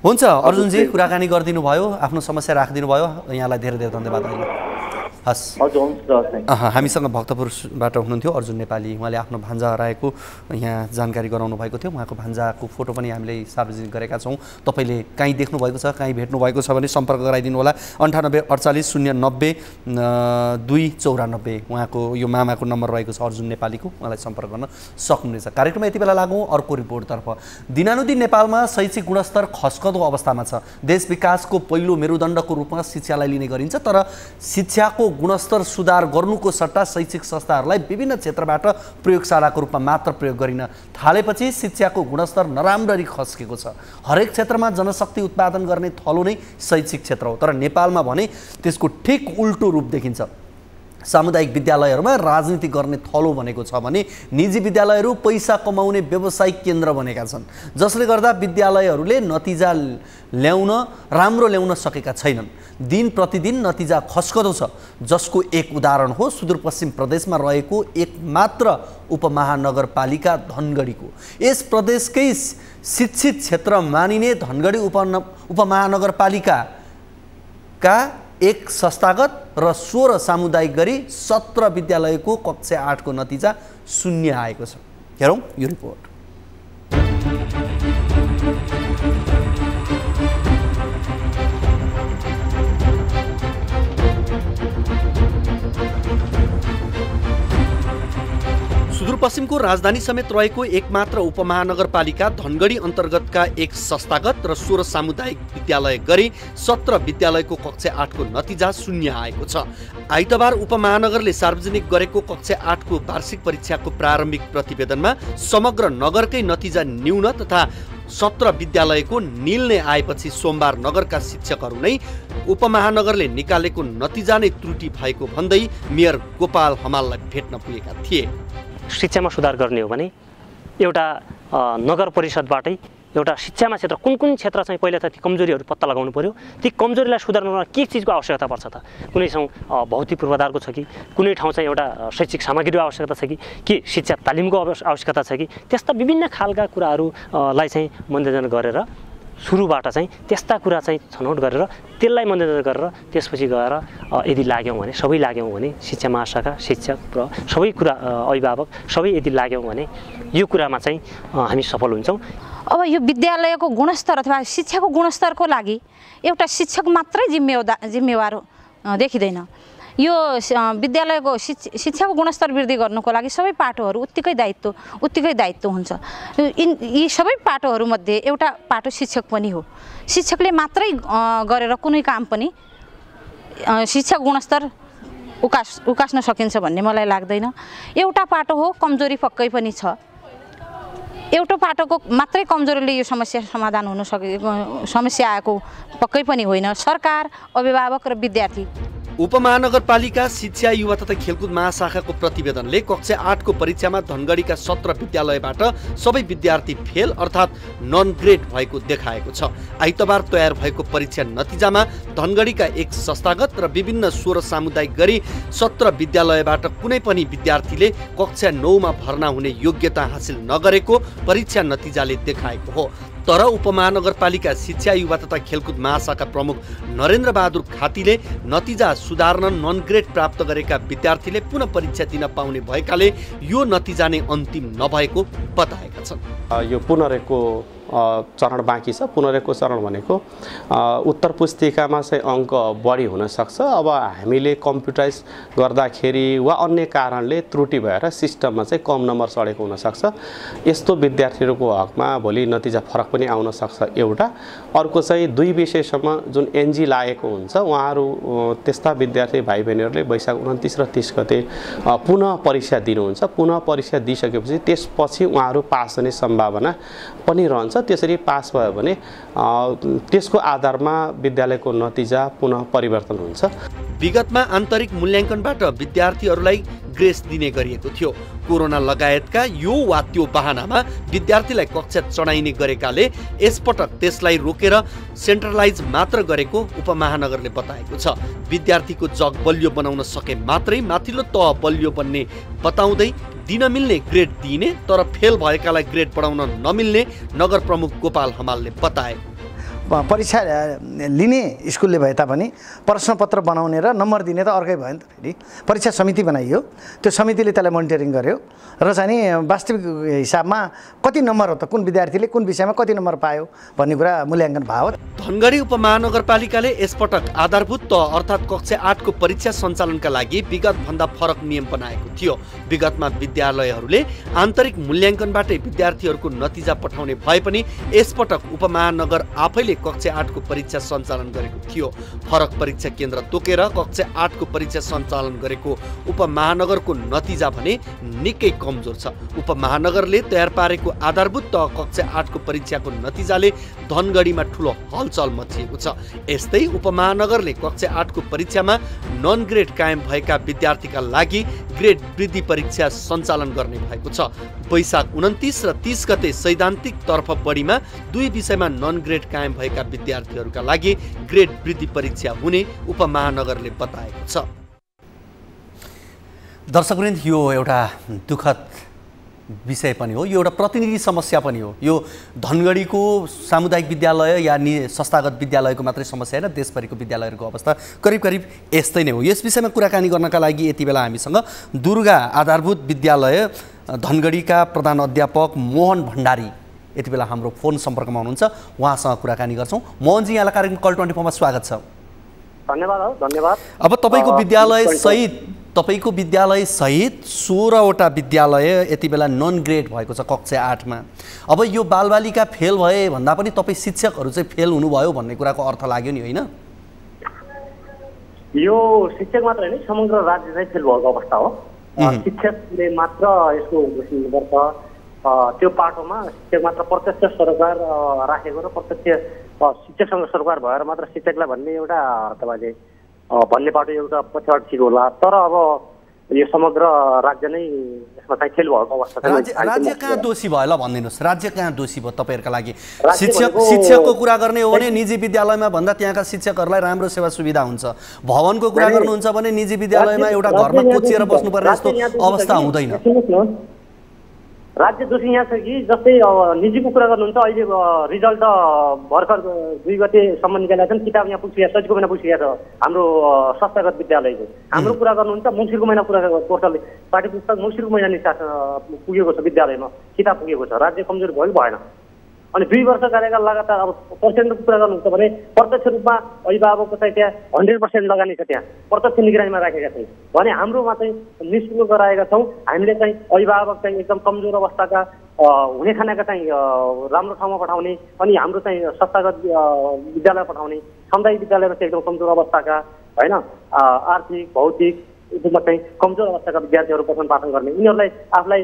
हुन्छ अर्जुनजी, कुराकानी गरिदिनु भयो, आफ्नो समस्या राखिदिनु भयो, यहाँलाई धेरै धेरै धन्यवाद। हस्, हामीसँग भक्तपुरबाट हुनुहुन्थ्यो अर्जुन नेपाली। उहाँले आफ्नो भान्जा हराएको यहाँ जानकारी गराउनु भएको थियो। उहाँको भान्जाको फोटो पनि हामीले सार्वजनिक गरेका छौँ। तपाईँले कहीँ देख्नु भएको छ, कहीँ भेट्नु भएको छ भने सम्पर्क गराइदिनु होला। 98 48 090 294 उहाँको यो मामाको नम्बर रहेको छ अर्जुन नेपालीको। उहाँलाई सम्पर्क गर्न सक्नुहुनेछ। कार्यक्रम यति बेला लागौँ अर्को रिपोर्टतर्फ। दिनानुदिन नेपालमा शैक्षिक गुणस्तर खस्कदो अवस्थामा छ। देश विकासको पहिलो मेरुदण्डको रूपमा शिक्षालाई लिने गरिन्छ, तर शिक्षाको गुणस्तर सुधार गर्नुको सट्टा शैक्षिक संस्थाहरूलाई विभिन्न क्षेत्रबाट प्रयोगशालाको रूपमा मात्र प्रयोग गरिन थालेपछि शिक्षाको गुणस्तर नराम्ररी खस्केको छ। हरेक क्षेत्रमा जनशक्ति उत्पादन गर्ने थलो नै शैक्षिक क्षेत्र हो, तर नेपालमा भने त्यसको ठिक उल्टो रूप देखिन्छ। सामुदायिक विद्यालयहरूमा राजनीति गर्ने थलो बनेको छ भने निजी विद्यालयहरू पैसा कमाउने व्यावसायिक केन्द्र बनेका छन्, जसले गर्दा विद्यालयहरूले नतिजा राम्रो ल्याउन सकेका छैनन्। दिन प्रतिदिन नतिजा खस्कदो छ, जसको एक उदाहरण हो सुदूरपश्चिम प्रदेशमा रहेको एकमात्र उपमहानगरपालिका धनगढीको। यस प्रदेशकै शिक्षित क्षेत्र मानिने धनगढी उपमहानगरपालिकाका एक संस्थागत र 16 सामुदायिक गरी 17 विद्यालयको कक्षा 8 को नतिजा 0 आएको छ। हेरौँ यो रिपोर्ट। सुदूरपश्चिमको राजधानी समेत रहेको एकमात्र उपमहानगरपालिका धनगढी अन्तर्गतका एक संस्थागत र 16 सामुदायिक विद्यालय गरी 17 विद्यालयको कक्षा 8 को नतिजा 0 आएको छ। आइतबार उपमहानगरले सार्वजनिक गरेको कक्षा 8 को वार्षिक परीक्षाको प्रारम्भिक प्रतिवेदनमा समग्र नगरकै नतिजा न्यून तथा 17 विद्यालयको नील नै आएपछि सोमबार नगरका शिक्षकहरू नै उपमहानगरले निकालेको नतिजा नै त्रुटि भएको भन्दै मेयर गोपाल हमाललाई भेट्न पुगेका थिए। शिक्षामा सुधार गर्ने हो भने एउटा नगर परिषदबाटै एउटा शिक्षामा क्षेत्र कुन क्षेत्र चाहिँ पहिले त ती कमजोरीहरू पत्ता लगाउनु पर्यो। ती कमजोरीलाई सुधार्नमा के चिजको आवश्यकता पर्छ त? कुनै ठाउँ भौतिक पूर्वाधारको छ कि, कुनै ठाउँ चाहिँ एउटा शैक्षिक सामग्रीको आवश्यकता छ कि शिक्षा तालिमको आवश्यकता छ कि, त्यस्ता विभिन्न खालका कुराहरूलाई चाहिँ मध्यनजर गरेर सुरुबाट चाहिँ त्यस्ता कुरा चाहिँ छनौट गरेर त्यसलाई मध्यनजर गरेर त्यसपछि गएर यदि लाग्यौँ भने सबै लाग्यौँ भने शिक्षा महाशाखा शिक्षक र सबै कुरा अभिभावक सबै यदि लाग्यौँ भने यो कुरामा चाहिँ हामी सफल हुन्छौँ। अब यो विद्यालयको गुणस्तर अथवा शिक्षाको गुणस्तरको लागि एउटा शिक्षक मात्रै जिम्मेवार देखिँदैन। यो विद्यालयको शिक्षाको गुणस्तर वृद्धि गर्नुको लागि सबै पाटोहरू उत्तिकै दायित्व हुन्छ। यी सबै पाटोहरूमध्ये एउटा पाटो शिक्षक पनि हो। शिक्षकले मात्रै गरेर कुनै काम पनि शिक्षा गुणस्तर उकास्न सकिन्छ भन्ने मलाई लाग्दैन। एउटा पाटो हो, कमजोरी पक्कै पनि छ। एउटा पाटोको मात्रै कमजोरीले यो समस्या समाधान हुन सकेको समस्या आएको पक्कै पनि होइन। सरकार, अभिभावक र विद्यार्थी। उपमहानगरपालिका शिक्षा युवा तथा खेलकुद महाशाखाको प्रतिवेदनले कक्षा 8 को परीक्षामा धनगढीका 17 विद्यालयबाट सबै विद्यार्थी फेल अर्थात् नन ग्रेड भएको देखाएको छ। आइतबार तयार भएको परीक्षा नतिजामा धनगढीका एक संस्थागत र विभिन्न 16 सामुदायिक गरी 17 विद्यालयबाट कुनै पनि विद्यार्थीले कक्षा 9 मा भर्ना हुने योग्यता हासिल नगरेको परीक्षा नतिजाले देखाएको हो। तर उपमहानगरपालिका शिक्षा युवा तथा खेलकुद महाशाखा प्रमुख नरेन्द्र बहादुर खातीले नतिजा सुधार्न नन ग्रेड प्राप्त गरेका विद्यार्थीले पुनः परीक्षा दिन पाउने भएकाले यो नतिजा नै अन्तिम नभएको बताएका छन्। यो पुनरेको चरण बाँकी छ। पुनरेको चरण भनेको उत्तर पुस्तिकामा चाहिँ अङ्क बढी हुनसक्छ। अब हामीले कम्प्युटराइज गर्दाखेरि वा अन्य कारणले त्रुटि भएर सिस्टममा चाहिँ कम नम्बर चढेको हुनसक्छ। यस्तो विद्यार्थीहरूको हकमा भोलि नतिजा फरक पनि आउन सक्छ एउटा। अर्को चाहिँ 2 विषयसम्म जुन एनजी लागेको हुन्छ उहाँहरू त्यस्ता विद्यार्थी भाइ बहिनीहरूले वैशाख 29 र 30 गते पुनः परीक्षा दिनुहुन्छ। पुनः परीक्षा दिइसकेपछि त्यसपछि उहाँहरू पास हुने सम्भावना पनि रहन्छ। त्यसरी पास भयो भने त्यसको आधारमा विद्यालयको नतिजा पुनः परिवर्तन हुन्छ। विगतमा आन्तरिक मूल्याङ्कनबाट विद्यार्थीहरूलाई ग्रेस दिने गरिएको थियो। कोरोना लगायतका यो वा त्यो बहानामा विद्यार्थीलाई कक्षा चढाइने गरेकाले यसपटक त्यसलाई रोकेर सेन्ट्रलाइज मात्र गरेको उपमहानगरले बताएको छ। विद्यार्थीको जग बलियो बनाउन सके मात्रै माथिल्लो तह बलियो बन्ने बताउँदै दिन मिल्ने ग्रेड दिइने तर फेल भएकालाई ग्रेड बढाउन नमिल्ने नगर प्रमुख गोपाल हमालले बताए। परीक्षा लिने स्कुलले भए तापनि प्रश्नपत्र बनाउने र नम्बर दिने त अर्कै भयो नि त। फेरि परीक्षा समिति बनाइयो, त्यो समितिले त्यसलाई मोनिटरिङ गर्यो र चाहिँ वास्तविक हिसाबमा कति नम्बर हो त, कुन विद्यार्थीले कुन विषयमा कति नम्बर पायो भन्ने कुरा मूल्याङ्कन भयो। धनगढी उपमहानगरपालिकाले यसपटक आधारभूत तह अर्थात् कक्षा 8 को परीक्षा सञ्चालनका लागि विगतभन्दा फरक नियम बनाएको थियो। विगतमा विद्यालयहरूले आन्तरिक मूल्याङ्कनबाटै विद्यार्थीहरूको नतिजा पठाउने भए पनि यसपटक उपमहानगर आफैले कक्षा 8 को परीक्षा सञ्चालन गरेको थियो। फरक परीक्षा केन्द्र तोकेर कक्षा 8 को परीक्षा सञ्चालन गरेको उपमहानगरको नतिजा भने निकै कमजोर छ। उपमहानगरले तयार पारेको आधारभूत तह कक्षा 8 को परीक्षाको नतिजाले धनगढीमा ठुलो हलचल मचिएको छ। यस्तै उपमहानगरले कक्षा 8 को परीक्षामा नन ग्रेड कायम भएका विद्यार्थीका लागि ग्रेड वृद्धि परीक्षा सञ्चालन गर्ने भएको छ। वैशाख 29 र 30 गते सैद्धान्तिक तर्फ बढीमा 2 विषयमा नन ग्रेड कायम भएका विद्यार्थीहरूका लागि ग्रेड वृद्धि परीक्षा हुने उपमहानगरले बताएको छ। दर्शकवृन्द, यो एउटा दुःखद विषय पनि हो, यो एउटा प्रतिनिधि समस्या पनि हो। यो धनगढीको सामुदायिक विद्यालय या संस्थागत विद्यालयको मात्रै समस्या होइन, देशभरिको विद्यालयहरूको अवस्था करिब करिब यस्तै नै हो। यस विषयमा कुराकानी गर्नका लागि यति बेला हामीसँग दुर्गा आधारभूत विद्यालय धनगढीका प्रधान अध्यापक मोहन भण्डारी यति बेला हाम्रो फोन सम्पर्कमा हुनुहुन्छ। उहाँसँग कुराकानी गर्छौँ। मोहनजी, यहाँलाई कार्यक्रम कल 24 मा स्वागत छ। धन्यवाद। धन्यवाद। अब तपाईँको विद्यालय सहित 16वटा विद्यालय यति बेला नन ग्रेड भएको छ कक्षा 8 मा। अब यो बालबालिका फेल भए भन्दा पनि तपाईँ शिक्षकहरू चाहिँ फेल हुनुभयो भन्ने कुराको अर्थ लाग्यो नि, होइन? यो शिक्षक मात्र होइन, समग्र राज्य चाहिँ फेल भएको अवस्था हो। शिक्षकले मात्र यसको गर्नुपर्छ। त्यो पाटोमा शिक्षक मात्र प्रत्यक्ष सरकार राखेको र प्रत्यक्ष शिक्षकसँग सरकार भएर मात्र शिक्षकलाई भन्ने एउटा तपाईँले भन्ने पाटो एउटा पछाडि ठिक होला। तर अब यो समग्र राज्य नै यसमा चाहिँ फेल भएको अवस्था छ। राज्य कहाँ दोषी भयो ल भनिदिनुहोस्, राज्य कहाँ दोषी भयो तपाईँहरूका लागि? शिक्षकको कुरा गर्ने हो भने निजी विद्यालयमा भन्दा त्यहाँका शिक्षकहरूलाई राम्रो सेवा सुविधा हुन्छ। भवनको कुरा गर्नुहुन्छ भने निजी विद्यालयमा एउटा घरमा कोचिएर बस्नुपर्ने जस्तो अवस्था हुँदैन। राज्य दोषी यहाँ छ कि जस्तै निजीको कुरा गर्नुहुन्छ, अहिले रिजल्ट भर्खर 2 गतेसम्म निकालेका छन्। किताब यहाँ पुगिसकेको छ, 7को महिना पुगिसकेको छ हाम्रो संस्थागत विद्यालयको। हाम्रो कुरा गर्नुहुन्छ मङ्सिरको महिना कुरा पोर्टलले पाठ्य पुस्तक मङ्सिरको महिना निकास पुगेको छ, विद्यालयमा किताब पुगेको छ। राज्य कमजोर भयो भएन। अनि 2 वर्ष कार्यकाल लगातार अब पर्सेन्टको कुरा गर्नुहुन्छ भने प्रत्यक्ष रूपमा अभिभावकको चाहिँ त्यहाँ 100% लगानी छ, त्यहाँ प्रत्यक्ष निगरानीमा राखेका छन् भने हाम्रोमा चाहिँ निःशुल्क गराएका छौँ। हामीले चाहिँ अभिभावक चाहिँ एकदम कमजोर अवस्थाका हुने खानाका चाहिँ राम्रो ठाउँमा पठाउने अनि हाम्रो चाहिँ संस्थागत विद्यालय पठाउने, सामुदायिक विद्यालयमा चाहिँ एकदम कमजोर अवस्थाका होइन आर्थिक भौतिक रूपमा चाहिँ कमजोर अवस्थाका विद्यार्थीहरू पठन पाठन गर्ने, यिनीहरूलाई आफूलाई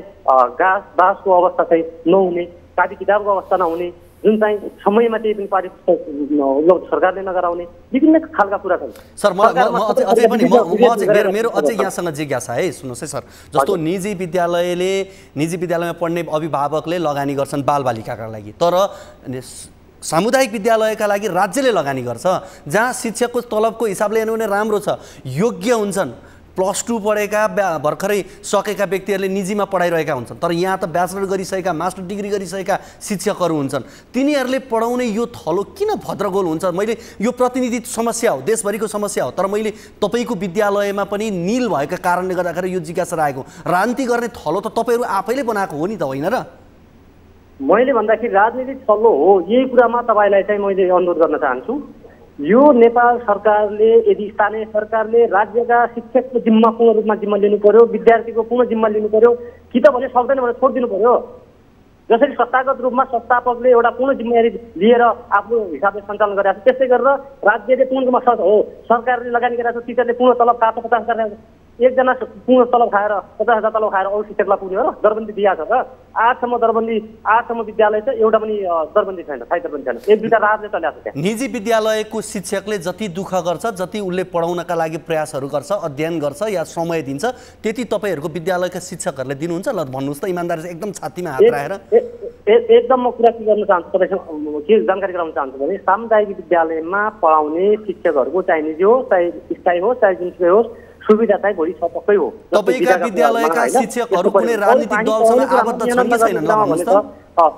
घाँस बाँसको अवस्था चाहिँ नहुने, कापी किताबको अवस्था नहुने, जुन चाहिँ समयमा त्यही पनि पाठ्य पुस्तक सरकारले नगराउने विभिन्न खालका कुरा छन्। सर मेरो अझै यहाँसँग जिज्ञासा है, सुन्नुहोस् है सर। जस्तो निजी विद्यालयमा पढ्ने अभिभावकले लगानी गर्छन् बालबालिकाका लागि, तर सामुदायिक विद्यालयका लागि राज्यले लगानी गर्छ, जहाँ शिक्षकको तलबको हिसाबले हेर्नु भने राम्रो छ, योग्य हुन्छन्। +2 पढेका भर्खरै सकेका व्यक्तिहरूले निजीमा पढाइरहेका हुन्छन्, तर यहाँ त ब्याचलर गरिसकेका मास्टर डिग्री गरिसकेका शिक्षकहरू हुन्छन्। तिनीहरूले पढाउने यो थलो किन भद्रगोल हुन्छ? मैले यो प्रतिनिधि समस्या हो, देशभरिको समस्या हो, तर मैले तपाईँको विद्यालयमा पनि निल भएका कारणले गर्दाखेरि यो जिज्ञासा राखेको। राजनीति गर्ने थलो त तपाईँहरू आफैले बनाएको हो नि त, होइन र? मैले भन्दाखेरि राजनीतिक सल्लो हो, यही कुरामा तपाईँलाई चाहिँ मैले अनुरोध गर्न चाहन्छु। यो नेपाल सरकारले यदि स्थानीय सरकारले राज्यका शिक्षकको जिम्मा पूर्ण रूपमा जिम्मा लिनु पर्यो, विद्यार्थीको पूर्ण जिम्मा लिनु पर्यो, कि त भने सक्दैन भने छोडिदिनु पर्यो। जसरी संस्थागत रूपमा संस्थापकले एउटा पूर्ण जिम्मेवारी लिएर आफ्नो हिसाबले सञ्चालन गरेको छ, त्यस्तै गरेर राज्यले पूर्ण रूपमा हो, सरकारले लगानी गरेको छ, टिचरले पूर्ण तलब खाएर 50,000 एकजना पूर्ण तलब खाएर 50,000 तलब खाएर अरू शिक्षकलाई पुग्ने हो र दरबन्दी दिएको छ र 8सम्म विद्यालय छ, एउटा पनि दरबन्दी छैन, साहित्य पनि छैन, एक दुईटा राजले चलेको छ। निजी विद्यालयको शिक्षकले जति दुःख गर्छ, जति उसले पढाउनका लागि प्रयासहरू गर्छ, अध्ययन गर्छ या समय दिन्छ, त्यति तपाईँहरूको विद्यालयका शिक्षकहरूले दिनुहुन्छ? ल भन्नुहोस् त इमान्दारी एकदम छातीमा हात राखेर। एकदम म कुरा के गर्न चाहन्छु तपाईँसँग, के जानकारी गराउन चाहन्छु भने सामुदायिक विद्यालयमा पढाउने शिक्षकहरूको चाहे निजी होस्, चाहे स्थायी होस्, चाहे जुनसुकै होस्, सुविधा चाहिँ भोलि पक्कै हो। तपाईँका विद्यालयका शिक्षकहरू कुनै राजनीतिक दलसँग आबद्ध छन् कि छैनन् भन्नुहोस् त?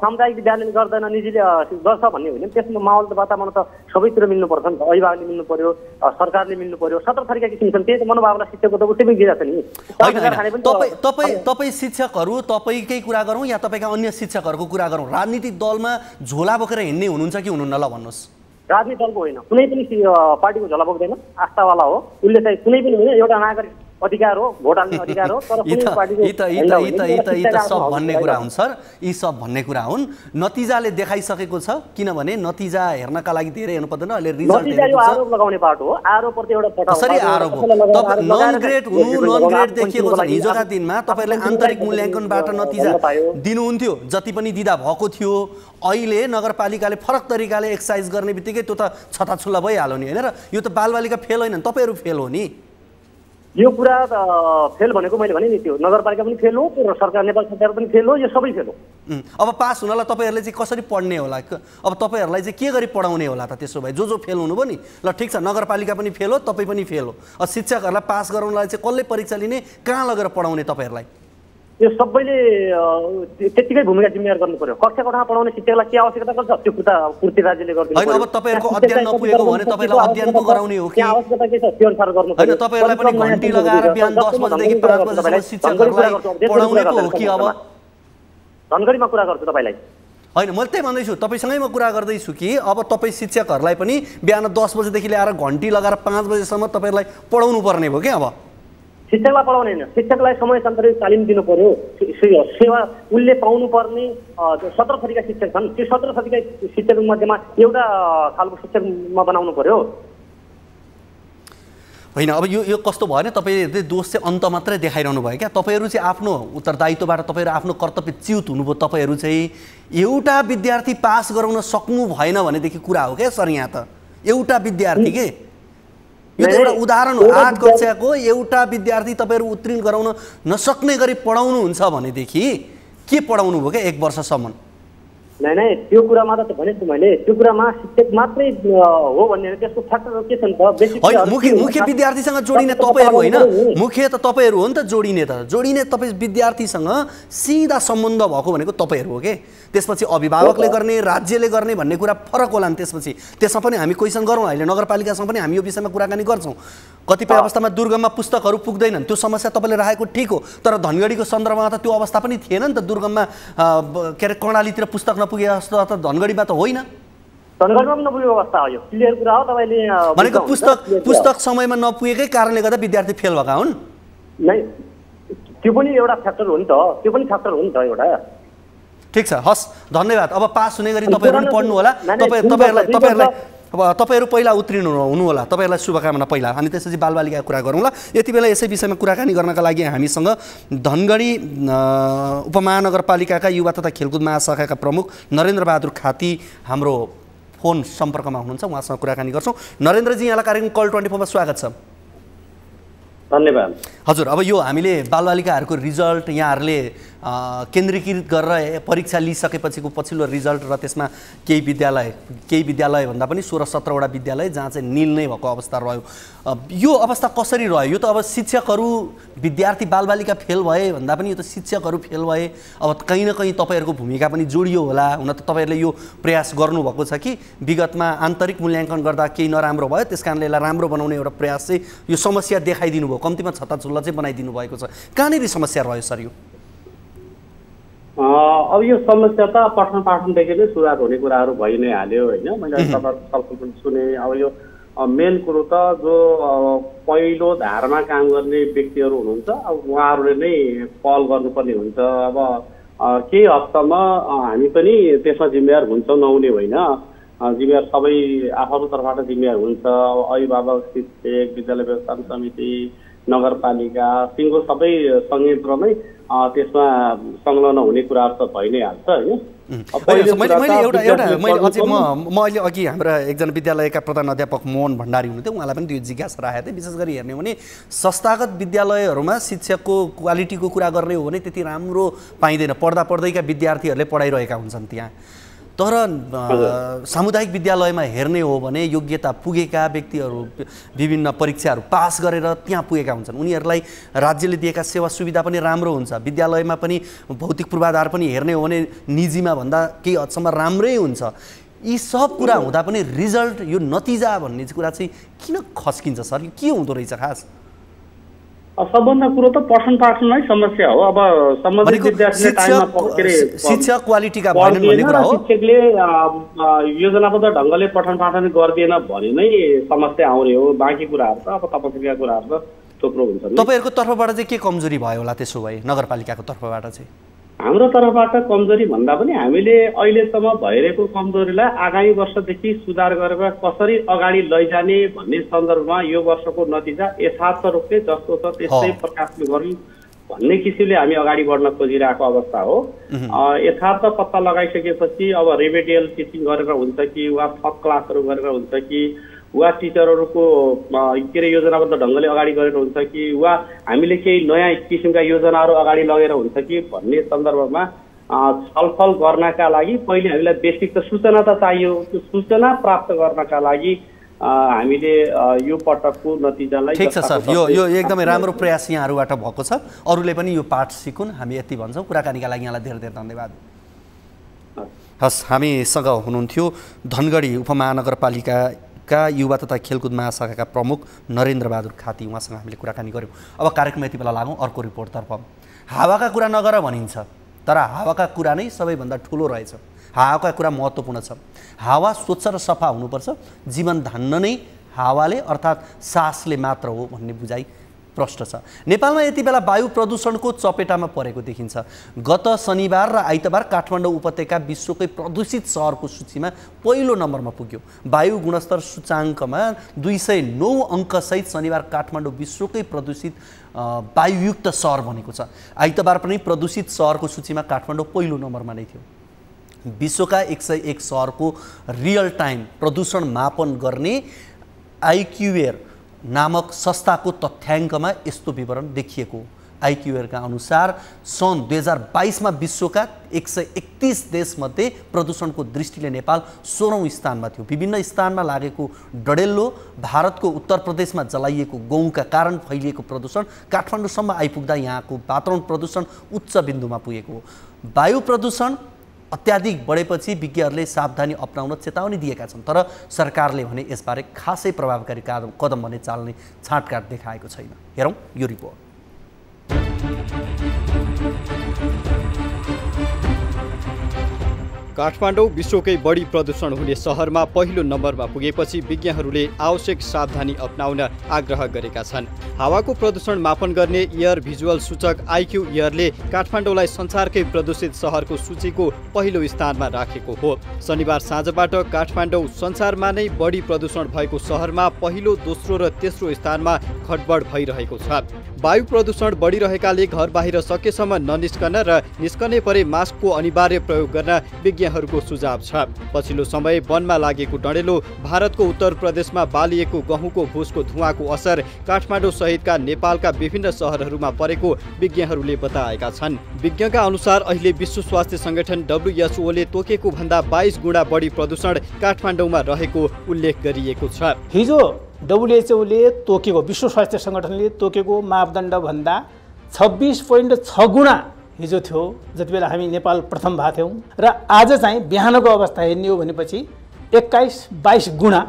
सामुदायिक विद्यालयले गर्दैन, निजीले गर्छ भन्ने होइन। त्यसमा माहौल वातावरण त सबैतिर मिल्नुपर्छ नि त, अभिभावकले मिल्नु पर्यो, सरकारले मिल्नु पर्यो, 17 थरीका किसिम छन्। त्यही त मनोभावना शिक्षकको त उतै पनि दिइरहेछ नि। तपाईँ शिक्षकहरू तपाईँकै कुरा गरौँ या तपाईँका अन्य शिक्षकहरूको कुरा गरौँ, राजनीतिक दलमा झोला बोकेर हिँड्ने हुनुहुन्छ कि हुनुहुन्न? ल भन्नुहोस्। राजनीतिक दलको होइन, कुनै पनि पार्टीको झोला बोक्दैन, आस्थावाला हो। उसले चाहिँ कुनै पनि होइन, एउटा नागरिक अधिकार हो, भोट हाल्ने अधिकार हो। तर कुनै पार्टीको सब भन्ने कुरा हुन् सर, यी सब भन्ने कुरा हुन्। नतिजाले देखाइसकेको छ, किनभने नतिजा हेर्नका लागि धेरै हेर्नु पर्दैन। अहिले रिजल्ट आरोप लगाउने पाटो हो, आरोपप्रति एउटा कसरी आरोप हो? नन ग्रेड हुनु, नन ग्रेड देखिएको छ। हिजोका दिनमा तपाईँहरूले आन्तरिक मूल्याङ्कनबाट नतिजा दिनुहुन्थ्यो, जति पनि दिँदा भएको थियो। अहिले नगरपालिकाले फरक तरिकाले एक्सर्साइज गर्ने बित्तिकै त्यो त छताछुल्ला भइहाल्यो नि, होइन र? यो त बालबालिका फेल होइन, तपाईँहरू फेल हो नि। यो कुरा फेल भनेको मैले भने नि, त्यो नगरपालिका पनि फेल हो, सरकार नेपाल सरकार पनि फेल हो, यो सबै फेल हो। अब पास हुनलाई तपाईँहरूले चाहिँ कसरी पढ्ने होला? अब तपाईँहरूलाई चाहिँ के गरी पढाउने होला त? त्यसो भए जो फेल हुनुभयो नि, ल ठिक छ, नगरपालिका पनि फेल हो, तपाईँ पनि फेल हो। अब शिक्षकहरूलाई पास गराउनलाई चाहिँ कसले परीक्षा लिने, कहाँ लगेर पढाउने तपाईँहरूलाई? यो सबैले त्यतिकै भूमिका जिम्मेवार गर्नु पर्यो। कक्षा कोठामा पढाउने शिक्षकलाई के आवश्यकता पर्छ त्यो पूर्ति राज्यले गर्दैन। हैन, अब तपाईहरुको अध्ययन नपुगेको भने तपाईलाई अध्ययन पो गराउने हो कि? आवश्यकता के छ त्यो अनुसार गर्नु पर्यो। हैन, तपाईहरुलाई पनि घण्टी लगाएर बिहान 10 बजेदेखि 5 बजेसम्म शिक्षकहरुलाई पढाउने पो हो कि? अब धनगढीमा कुरा गर्छु तपाईलाई। हैन, मैले त्यही भन्दैछु, तपाईसँगै म कुरा गर्दैछु कि अब तपाईँ शिक्षकहरूलाई पनि बिहान 10 बजेदेखि ल्याएर घण्टी लगाएर 5 बजेसम्म तपाईहरुलाई पढाउनु पर्ने भयो क्या? अब शिक्षकलाई पढाउने होइन, शिक्षकलाई समयसन्तरित तालिम दिनु पर्यो। सेवा उसले पाउनु पर्ने 17 थरीका शिक्षक छन्, त्यो 17 थरीका शिक्षक मध्येमा एउटा खालको शिक्षकमा बनाउनु पर्यो। होइन, अब यो कस्तो भयो भने तपाईँले दोष चाहिँ अन्त मात्रै देखाइरहनु भयो क्या? तपाईँहरू चाहिँ आफ्नो उत्तरदायित्वबाट तपाईँहरू आफ्नो कर्तव्य च्युत हुनुभयो। तपाईँहरू चाहिँ एउटा विद्यार्थी पास गराउन सक्नु भएन भनेदेखि कुरा हो क्या सर? यहाँ त एउटा विद्यार्थी के, यो त एउटा उदाहरण हो। 8 कक्षाको एउटा विद्यार्थी तपाईँहरू उत्तीर्ण गराउन नसक्ने गरी पढाउनुहुन्छ भनेदेखि के पढाउनु भयो क्या 1 वर्षसम्म? नै त्यो कुरामा त भनेको मैले, त्यो कुरामा शिक्षक मात्रै हो भन्ने त्यसको फ्याक्टर के छ नि त? मुख्य विद्यार्थीसँग जोडिने तपाईँहरू होइन, मुख्य त तपाईँहरू हो नि त जोडिने। त जोडिने तपाईँ विद्यार्थीसँग सिधा सम्बन्ध भएको भनेको तपाईँहरू हो के? त्यसपछि अभिभावकले गर्ने, राज्यले गर्ने भन्ने कुरा फरक होला नि। त्यसपछि त्यसमा पनि हामी क्वेसन गरौँ। अहिले नगरपालिकासँग पनि हामी यो विषयमा कुराकानी गर्छौँ। कतिपय अवस्थामा दुर्गममा पुस्तकहरू पुग्दैनन्, त्यो समस्या तपाईँले राखेको ठिक हो, तर धनगढीको सन्दर्भमा त त्यो अवस्था पनि थिएन नि त। दुर्गममा के अरे कर्णालीतिर पुस्तक नपुगे जस्तो त धनगढीमा त होइन। धनगढीमा पनि नपुगेको अवस्था हो, यो क्लियर कुरा हो। तपाईँले भनेको पुस्तक समयमा नपुगेकै कारणले गर्दा विद्यार्थी फेल भएका हुन्? नै, त्यो पनि एउटा फ्याक्टर हो नि त, त्यो पनि फ्याक्टर हो नि त एउटा। ठिक छ, हस्, धन्यवाद। अब पास हुने गरी तपाईँहरू पनि पढ्नु होला। तपाईँहरू पहिला उत्तीर्ण हुनु होला, तपाईँहरूलाई शुभकामना पहिला, अनि त्यसपछि बालबालिकाको कुरा गरौँला। यति बेला यसै विषयमा कुराकानी गर्नका लागि हामीसँग धनगढी उपमहानगरपालिकाका युवा तथा खेलकुद महाशाखाका प्रमुख नरेन्द्र बहादुर खाती हाम्रो फोन सम्पर्कमा हुनुहुन्छ, उहाँसँग कुराकानी गर्छौँ। नरेन्द्रजी, यहाँलाई कार्यक्रम कल 24 मा स्वागत छ। धन्यवाद। हजुर, अब यो हामीले बालबालिकाहरूको रिजल्ट यहाँहरूले केन्द्रीकृत गरेर परीक्षा लिइसकेपछिको पछिल्लो रिजल्ट र त्यसमा केही विद्यालय भन्दा पनि 16-17वटा विद्यालय जहाँ चाहिँ निल नै भएको अवस्था रह्यो। यो अवस्था कसरी रह्यो? यो त अब शिक्षकहरू विद्यार्थी बालबालिका फेल भए भन्दा पनि यो त शिक्षकहरू फेल भए। अब कहीँ न कहीँ तपाईँहरूको भूमिका पनि जोडियो होला। हुन त तपाईँहरूले यो प्रयास गर्नुभएको छ कि विगतमा आन्तरिक मूल्याङ्कन गर्दा केही नराम्रो भयो, त्यस कारणले यसलाई राम्रो बनाउने एउटा प्रयास चाहिँ यो समस्या देखाइदिनु भयो, कम्तीमा छत्ताछुल्ला चाहिँ बनाइदिनु भएको छ। कहाँनिर समस्या रह्यो सर यो? अब यो समस्या त पठन पाठनदेखि नै सुरुवात हुने कुराहरू भइ नै हाल्यो होइन। मैले तपाईँहरूको छलफल पनि सुने। अब यो मेन कुरो त जो पहिलो धारमा काम गर्ने व्यक्तिहरू हुनुहुन्छ अब उहाँहरूले नै पहल गर्नुपर्ने हुन्छ। अब केही हदसम्म हामी पनि त्यसमा जिम्मेवार हुन्छौँ नहुने होइन, जिम्मेवार सबै आफ्नो तर्फबाट जिम्मेवार हुन्छ। अब अभिभावक, शिक्षक, विद्यालय व्यवस्थापन समिति, नगरपालिका, सिङ्गो सबै संयन्त्रमै त्यसमा संलग्न हुने कुराहरू त भइ नै हाल्छ होइन। म अहिले अघि हाम्रा एकजना विद्यालयका प्रधान अध्यापक मोहन भण्डारी हुनुहुन्थ्यो, उहाँलाई पनि त्यो जिज्ञासा राखेको थिएँ। विशेष गरी हेर्ने हो भने संस्थागत विद्यालयहरूमा शिक्षकको क्वालिटीको कुरा गर्ने हो भने त्यति राम्रो पाइँदैन, पढ्दैका विद्यार्थीहरूले पढाइरहेका हुन्छन् त्यहाँ। तर सामुदायिक विद्यालयमा हेर्ने हो भने योग्यता पुगेका व्यक्तिहरू विभिन्न परीक्षाहरू पास गरेर त्यहाँ पुगेका हुन्छन्, उनीहरूलाई राज्यले दिएका सेवा सुविधा पनि राम्रो हुन्छ। विद्यालयमा पनि भौतिक पूर्वाधार पनि हेर्ने हो भने निजीमा भन्दा केही हदसम्म राम्रै हुन्छ। यी सब कुरा हुँदा पनि रिजल्ट यो नतिजा भन्ने कुरा चाहिँ किन खस्किन्छ सर? के हुँदो रहेछ खास? सबभन्दा कुरो त पठन पाठनमै समस्या हो। अब सम्बन्धित विद्यार्थीले टाइममा शिक्षक क्वालिटीका भएनन् भन्ने कुरा हो। शिक्षकले योजनाबद्ध ढङ्गले पठन पाठन गर्दिएन भने नै समस्या आउने हो। बाँकी कुराहरू त अब तपस्याका कुराहरू त थुप्रो हुन्छ। तपाईँहरूको तर्फबाट चाहिँ के कमजोरी भयो होला त्यसो भए नगरपालिकाको तर्फबाट चाहिँ? हाम्रो तर्फबाट कमजोरी भन्दा पनि हामीले अहिलेसम्म भइरहेको कमजोरीलाई आगामी वर्षदेखि सुधार गरेर कसरी अगाडि लैजाने भन्ने सन्दर्भमा यो वर्षको नतिजा यथार्थ रूपले जस्तो छ त्यस्तै प्रकाशन गरौँ भन्ने किसिमले हामी अगाडि बढ्न खोजिरहेको अवस्था हो। यथार्थ पत्ता लगाइसकेपछि अब रेमेडियल टिचिङ गरेर हुन्छ कि वा थप क्लासहरू गरेर हुन्छ कि वा टिचरहरूको के अरे योजनाबद्ध ढङ्गले अगाडि गरेर हुन्छ कि वा हामीले केही नयाँ किसिमका योजनाहरू अगाडि लगेर हुन्छ कि भन्ने सन्दर्भमा छलफल गर्नका लागि पहिले हामीलाई बेसिक त सूचना त चाहियो। त्यो सूचना प्राप्त गर्नका लागि हामीले यो पटकको नतिजालाई ठिक छ सर, यो एकदमै राम्रो प्रयास यहाँहरूबाट भएको छ। अरूले पनि यो पाठ सिकुन्, हामी यति भन्छौँ। कुराकानीका लागि यहाँलाई धेरै धेरै धन्यवाद। हस्, हामीसँग हुनुहुन्थ्यो धनगढी उपमहानगरपालिका युवा तथा खेलकुद महाशाखाका प्रमुख नरेन्द्र बहादुर खाती, उहाँसँग हामीले कुराकानी गऱ्यौँ। अब कार्यक्रममा यति बेला लागौँ अर्को रिपोर्टतर्फ। हावाका कुरा नगर भनिन्छ, तर हावाका कुरा नै सबैभन्दा ठुलो रहेछ। हावाका कुरा महत्त्वपूर्ण छ। हावा स्वच्छ र सफा हुनुपर्छ। जीवन धान्न नै हावाले अर्थात् सासले मात्र हो भन्ने बुझाइ प्रष्ट छ। नेपालमा यति बेला वायु प्रदूषणको चपेटामा परेको देखिन्छ। गत शनिबार र आइतबार काठमाडौँ उपत्यका विश्वकै प्रदूषित शहरको सूचीमा पहिलो नम्बरमा पुग्यो। वायु गुणस्तर सूचाङ्कमा 209 अङ्कसहित शनिबार काठमाडौँ विश्वकै प्रदूषित वायुयुक्त शहर बनेको छ। आइतबार पनि प्रदूषित शहरको सूचीमा काठमाडौँ पहिलो नम्बरमा नै थियो। विश्वका 101 शहरको रियल टाइम प्रदूषण मापन गर्ने आइक्युएर नामक संस्थाको तथ्याङ्कमा यस्तो विवरण देखिएको। आइक्युएरका अनुसार सन् 2022मा विश्वका 131 देशमध्ये प्रदूषणको दृष्टिले नेपाल 16औं स्थानमा थियो। विभिन्न स्थानमा लागेको डडेल्लो, भारतको उत्तर प्रदेशमा जलाइएको गहुँका कारण फैलिएको प्रदूषण काठमाडौँसम्म आइपुग्दा यहाँको वातावरण प्रदूषण उच्च बिन्दुमा पुगेको हो। वायु प्रदूषण अत्याधिक बढेपछि विज्ञहरूले सावधानी अपनाउन चेतावनी दिएका छन्, तर सरकारले भने यसबारे खासै प्रभावकारी कदम भने चाल्ने छाँटकाट देखाएको छैन। हेरौँ यो रिपोर्ट। काठमाडौँ विश्वकै बढी प्रदूषण हुने शहरमा पहिलो नम्बरमा पुगेपछि विज्ञहरूले आवश्यक सावधानी अपनाउन आग्रह गरेका छन्। हावाको प्रदूषण मापन गर्ने एयर भिजुअल सूचक आइक्यू एयरले काठमाडौँलाई संसारकै प्रदूषित शहरको सूचीको पहिलो स्थानमा राखेको हो। शनिबार साँझबाट काठमाडौँ संसारमा नै बढी प्रदूषण भएको शहरमा पहिलो, दोस्रो र तेस्रो स्थानमा खटबड भइरहेको छ। वायु प्रदूषण बढिरहेकाले घर बाहिर सकेसम्म ननिस्कन र निस्कने परे मास्कको अनिवार्य प्रयोग गर्न विज्ञहरूको सुझाव छ। पछिल्लो समय वनमा लागेको डडेलो, भारतको उत्तर प्रदेशमा बालिएको गहुँको भुसको धुवाँको असर काठमाडौँ सहितका नेपालका विभिन्न शहरहरूमा परेको विज्ञहरूले बताएका छन्। विज्ञका अनुसार अहिले विश्व स्वास्थ्य संगठन WHOले तोकेको भन्दा 22 गुणा बढी प्रदूषण काठमाडौँमा रहेको उल्लेख गरिएको छ। हिजो WHOले तोकेको, विश्व स्वास्थ्य संगठनले तोकेको मापदण्ड भन्दा 26.6 गुणा हिजो थियो, जति बेला हामी नेपाल प्रथम भएको थियौँ। र आज चाहिँ बिहानको अवस्था हेर्ने हो भनेपछि 21-22 गुणा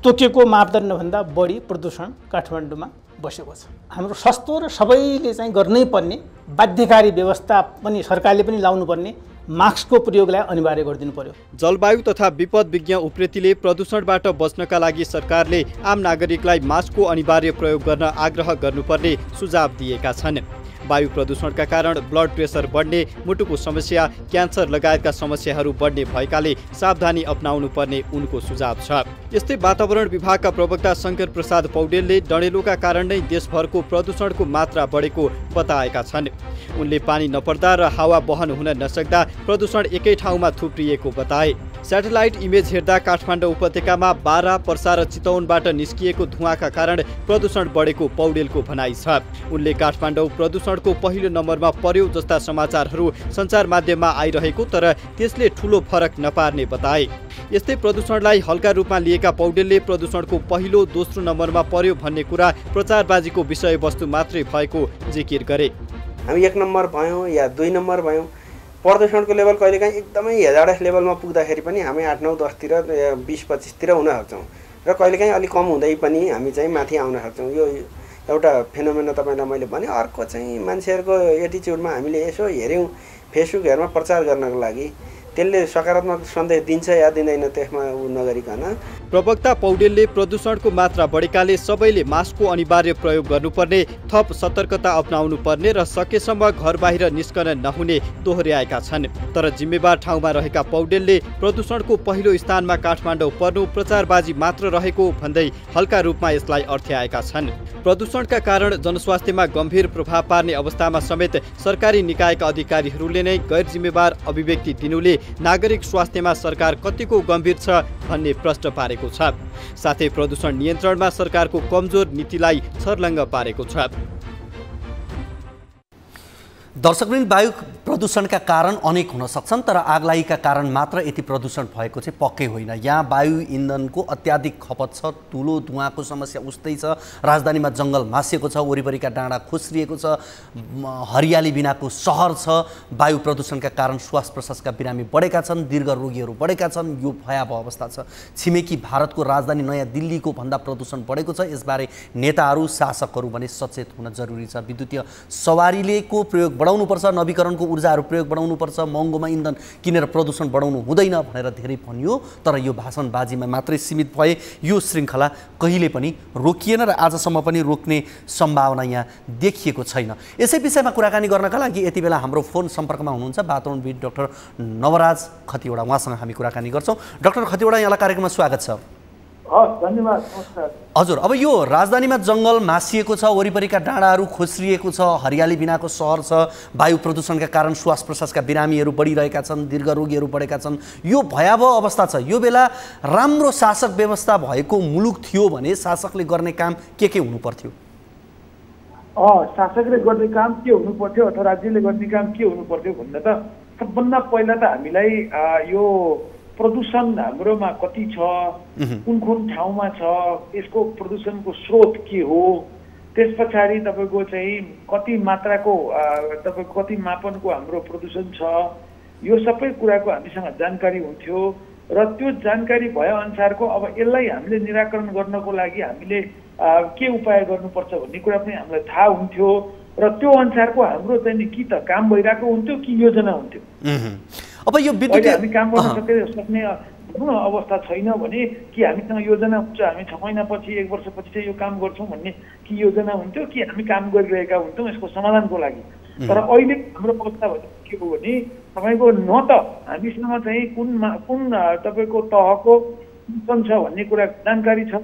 तोकेको मापदण्डभन्दा बढी प्रदूषण काठमाडौँमा बसेको छ। हाम्रो सस्तो र सबैले चाहिँ गर्नै पर्ने बाध्यकारी व्यवस्था पनि सरकारले पनि लाउनुपर्ने, मास्कको प्रयोगलाई अनिवार्य गरिदिनु पर्यो। जलवायु तथा विपद विज्ञ उप्रेतीले प्रदूषणबाट बच्नका लागि सरकारले आम नागरिकलाई मास्कको अनिवार्य प्रयोग गर्न आग्रह गर्नुपर्ने सुझाव दिएका छन्। वायु प्रदूषणका कारण ब्लड प्रेसर बढ्ने, मुटुको समस्या, क्यान्सर लगायतका समस्याहरू बढ्ने भएकाले सावधानी अपनाउनु पर्ने उनको सुझाव छ। यस्तै वातावरण विभागका प्रवक्ता शङ्कर प्रसाद पौडेलले डडेलोका कारण नै देशभरको प्रदूषणको मात्रा बढेको बताएका छन्। उनले पानी नपर्दा र हावा वहन हुन नसक्दा प्रदूषण एकै ठाउँमा थुप्रिएको बताए। स्याटेलाइट इमेज हेर्दा काठमाडौँ उपत्यकामा बारा, पर्सा र चितवनबाट निस्किएको धुवाँका कारण प्रदूषण बढेको पौडेलको भनाइ छ। उनले काठमाडौँ प्रदूषणको पहिलो नम्बरमा पर्यो जस्ता समाचारहरू सञ्चार माध्यममा आइरहेको तर त्यसले ठूलो फरक नपार्ने बताए। यस्तै प्रदूषणलाई हल्का रूपमा लिएका पौडेलले प्रदूषणको पहिलो, दोस्रो नम्बरमा पर्यो भन्ने कुरा प्रचारबाजीको विषयवस्तु मात्रै भएको जिकिर गरे। हामी 1 नम्बर भयौँ या 2 नम्बर भयौँ, प्रदूषणको लेभल कहिलेकाहीँ एकदमै हेजाडस लेभलमा पुग्दाखेरि पनि हामी 8, 9, 10 तिर 20, 25 तिर हुन सक्छौँ र कहिलेकाहीँ अलिक कम हुँदै पनि हामी चाहिँ माथि आउन सक्छौँ। यो एउटा फेनोमेना तपाईँलाई मैले भने। अर्को चाहिँ मान्छेहरूको एटिच्युडमा हामीले यसो हेऱ्यौँ फेसबुकहरूमा प्रचार गर्नको लागि, त्यसले सकारात्मक सन्देश दिन्छ या दिँदैन त्यसमा उ नगरिकन। प्रवक्ता पौडेलले प्रदूषणको मात्रा बढेकाले सबैले मास्कको अनिवार्य प्रयोग गर्नुपर्ने, थप सतर्कता अपनाउनु पर्ने र सकेसम्म घर बाहिर निस्कन नहुने दोहोर्याएका छन्। तर जिम्मेवार ठाउँमा रहेका पौडेलले प्रदूषणको पहिलो स्थानमा काठमाडौँ पर्नु प्रचारबाजी मात्र रहेको भन्दै हल्का रूपमा यसलाई अर्थ्याएका छन्। प्रदूषणका कारण जनस्वास्थ्यमा गम्भीर प्रभाव पार्ने अवस्थामा समेत सरकारी निकायका अधिकारीहरूले नै गैर जिम्मेवार अभिव्यक्ति दिनुले नागरिक स्वास्थ्यमा सरकार कतिको गम्भीर छ भन्ने प्रश्न पारेको छ। साथै प्रदूषण नियन्त्रणमा सरकारको कमजोर नीतिलाई छर्लङ्ग पारेको छ। दर्शकवृन्द, वायु प्रदूषणका कारण अनेक हुन सक्छन् तर आगलागीका कारण मात्र यति प्रदूषण भएको चाहिँ पक्कै होइन। यहाँ वायु इन्धनको अत्याधिक खपत छ, ठुलो धुवाँको समस्या उस्तै छ, राजधानीमा जङ्गल मासिएको छ, वरिपरिका डाँडा खोस्रिएको छ, हरियाली बिनाको सहर छ। वायु प्रदूषणका कारण श्वास प्रश्वासका बिरामी बढेका छन्, दीर्घ रोगीहरू बढेका छन्। यो भयावह अवस्था छ। छिमेकी भारतको राजधानी नयाँ दिल्लीको भन्दा प्रदूषण बढेको छ। यसबारे नेताहरू, शासकहरू भने सचेत हुन जरुरी छ। विद्युतीय सवारीको प्रयोग बढाउनुपर्छ, नवीकरणको ऊर्जाहरू प्रयोग बढाउनुपर्छ, महँगोमा इन्धन किनेर प्रदूषण बढाउनु हुँदैन भनेर धेरै भनियो तर यो भाषणबाजीमा मात्रै सीमित भए। यो श्रृङ्खला कहिले पनि रोकिएन र आजसम्म पनि रोक्ने सम्भावना यहाँ देखिएको छैन। यसै विषयमा कुराकानी गर्नका लागि यति बेला हाम्रो फोन सम्पर्कमा हुनुहुन्छ वातावरणविद डाक्टर नवराज खतिवडा। उहाँसँग हामी कुराकानी गर्छौँ। डाक्टर खतिवडा, यहाँलाई कार्यक्रममा स्वागत छ। धन्यवाद, नमस्कार। हजुर, अब यो राजधानीमा जङ्गल मासिएको छ, वरिपरिका डाँडाहरू खोस्रिएको छ, हरियाली बिनाको सहर छ, वायु प्रदूषणका कारण श्वास प्रश्वासका बिरामीहरू बढिरहेका छन्, दीर्घ रोगीहरू बढेका छन्। यो भयावह अवस्था छ। यो बेला राम्रो शासक व्यवस्था भएको मुलुक थियो भने शासकले गर्ने काम के हुनु पर्थ्यो? शासकले गर्ने काम के हुनु पर्थ्यो अथवा राज्यले गर्ने काम के हुनु पर्थ्यो भन्दा त सबभन्दा पहिला त हामीलाई यो प्रदूषण हाम्रोमा कति छ, कुन कुन ठाउँमा छ, यसको प्रदूषणको स्रोत के हो, त्यस पछाडि तपाईँको चाहिँ कति मात्राको तपाईँको कति मापनको हाम्रो प्रदूषण छ, यो सबै कुराको हामीसँग जानकारी हुन्थ्यो र त्यो जानकारी भए अनुसारको अब यसलाई हामीले निराकरण गर्नको लागि हामीले के उपाय गर्नुपर्छ भन्ने कुरा पनि हामीलाई थाहा हुन्थ्यो र त्यो अनुसारको हाम्रो चाहिँ कि त काम भइरहेको हुन्थ्यो कि योजना हुन्थ्यो। अब यो विद्युत हामी काम गर्न सक्ने अवस्था छैन भने कि हामीसँग योजना हुन्छ, हामी 6 महिनापछि 1 वर्षपछि चाहिँ यो काम गर्छौँ भन्ने कि योजना हुन्थ्यो कि हामी काम गरिरहेका हुन्थ्यौँ यसको समाधानको लागि। तर अहिले हाम्रो अवस्था के हो भने तपाईँको न त हामीसँग चाहिँ कुन तपाईँको तहको छ भन्ने कुरा जानकारी छ,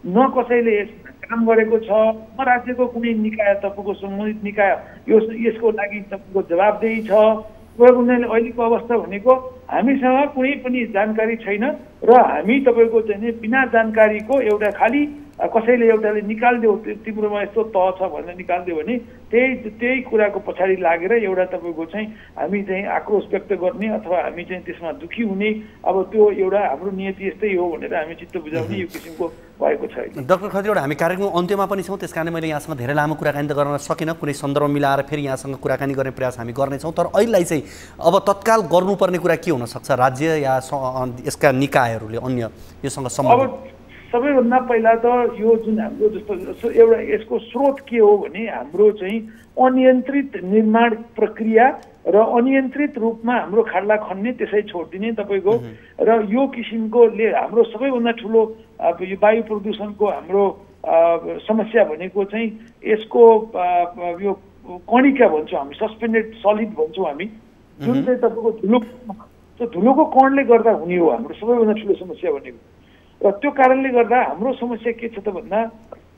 न कसैले काम गरेको छ, न राज्यको कुनै निकाय तपाईँको सम्बन्धित निकाय यसको लागि तपाईँको जवाबदेही छ। उनीहरूले अहिलेको अवस्था भनेको हामीसँग कुनै पनि जानकारी छैन र हामी तपाईँको चाहिँ बिना जानकारीको एउटा खालि कसैले एउटाले निकालिदियो तिम्रोमा यस्तो तह छ भनेर निकालिदियो भने त्यही कुराको पछाडि लागेर एउटा तपाईँको चाहिँ हामी चाहिँ आक्रोश व्यक्त गर्ने अथवा हामी चाहिँ त्यसमा दुखी हुने, अब त्यो एउटा हाम्रो नियति यस्तै हो भनेर हामी चित्त बुझाउने यो किसिमको भएको छ। डाक्टर खतिवडा, हामी कार्यक्रमको अन्त्यमा पनि छौँ, त्यस कारण मैले यहाँसँग धेरै लामो कुराकानी त गर्न सकिनँ। कुनै सन्दर्भ मिलाएर फेरि यहाँसँग कुराकानी गर्ने प्रयास हामी गर्नेछौँ। तर अहिलेलाई चाहिँ अब तत्काल गर्नुपर्ने कुरा के हुनसक्छ राज्य या यसका निकायहरूले अन्य योसँग सम्बन्धित? सबैभन्दा पहिला त यो जुन हाम्रो जस्तो एउटा यसको स्रोत के हो भने हाम्रो चाहिँ अनियन्त्रित निर्माण प्रक्रिया र अनियन्त्रित रूपमा हाम्रो खाडला खन्ने त्यसै छोडिदिने तपाईँको र यो किसिमकोले हाम्रो सबैभन्दा ठुलो यो वायु प्रदूषणको हाम्रो समस्या भनेको चाहिँ यसको यो कणिका भन्छौँ हामी, सस्पेन्डेड सलिड भन्छौँ हामी, जुन चाहिँ तपाईँको धुलोको कणले गर्दा हुने हो हाम्रो सबैभन्दा ठुलो समस्या भनेको। र त्यो कारणले गर्दा हाम्रो समस्या के छ त भन्दा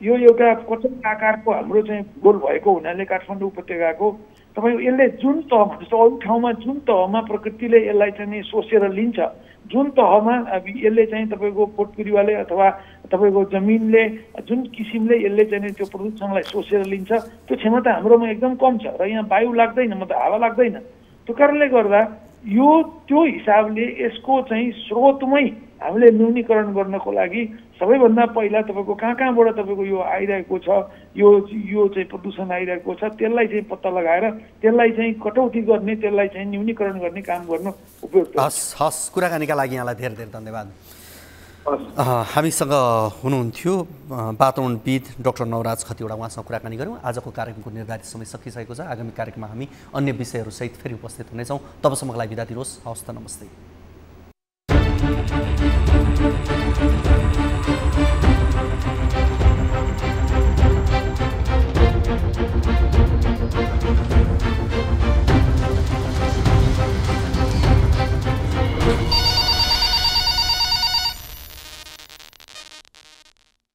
यो एउटा कठोर आकारको हाम्रो चाहिँ भूगोल भएको हुनाले काठमाडौँ उपत्यकाको तपाईँको यसले जुन तहमा जस्तो अरू ठाउँमा जुन तहमा प्रकृतिले यसलाई चाहिँ सोसेर लिन्छ, जुन तहमा यसले चाहिँ तपाईँको पोटबिरुवाले अथवा तपाईँको जमिनले जुन किसिमले यसले चाहिँ त्यो प्रदूषणलाई सोसेर लिन्छ त्यो क्षमता हाम्रोमा एकदम कम छ र यहाँ वायु लाग्दैन, मतलब हावा लाग्दैन। त्यो कारणले गर्दा यो त्यो हिसाबले यसको चाहिँ स्रोतमै हामीले न्यूनीकरण गर्नको लागि सबैभन्दा पहिला तपाईँको कहाँबाट तपाईँको यो आइरहेको छ, यो चाहिँ प्रदूषण आइरहेको छ, त्यसलाई चाहिँ पत्ता लगाएर त्यसलाई चाहिँ कटौती गर्ने, त्यसलाई चाहिँ न्यूनीकरण गर्ने काम गर्नु उपयुक्त। हस् कुराकानीका लागि यहाँलाई धेरै धेरै धन्यवाद। हामीसँग हुनुहुन्थ्यो वातावरणविद डाक्टर नवराज खतिवडा, उहाँसँग कुराकानी गऱ्यौँ। आजको कार्यक्रमको निर्धारित समय सकिसकेको छ। आगामी कार्यक्रममा हामी अन्य विषयहरूसहित फेरि उपस्थित हुनेछौँ। तबसम्मको लागि बिदा दिनुहोस्। हवस् त, नमस्ते।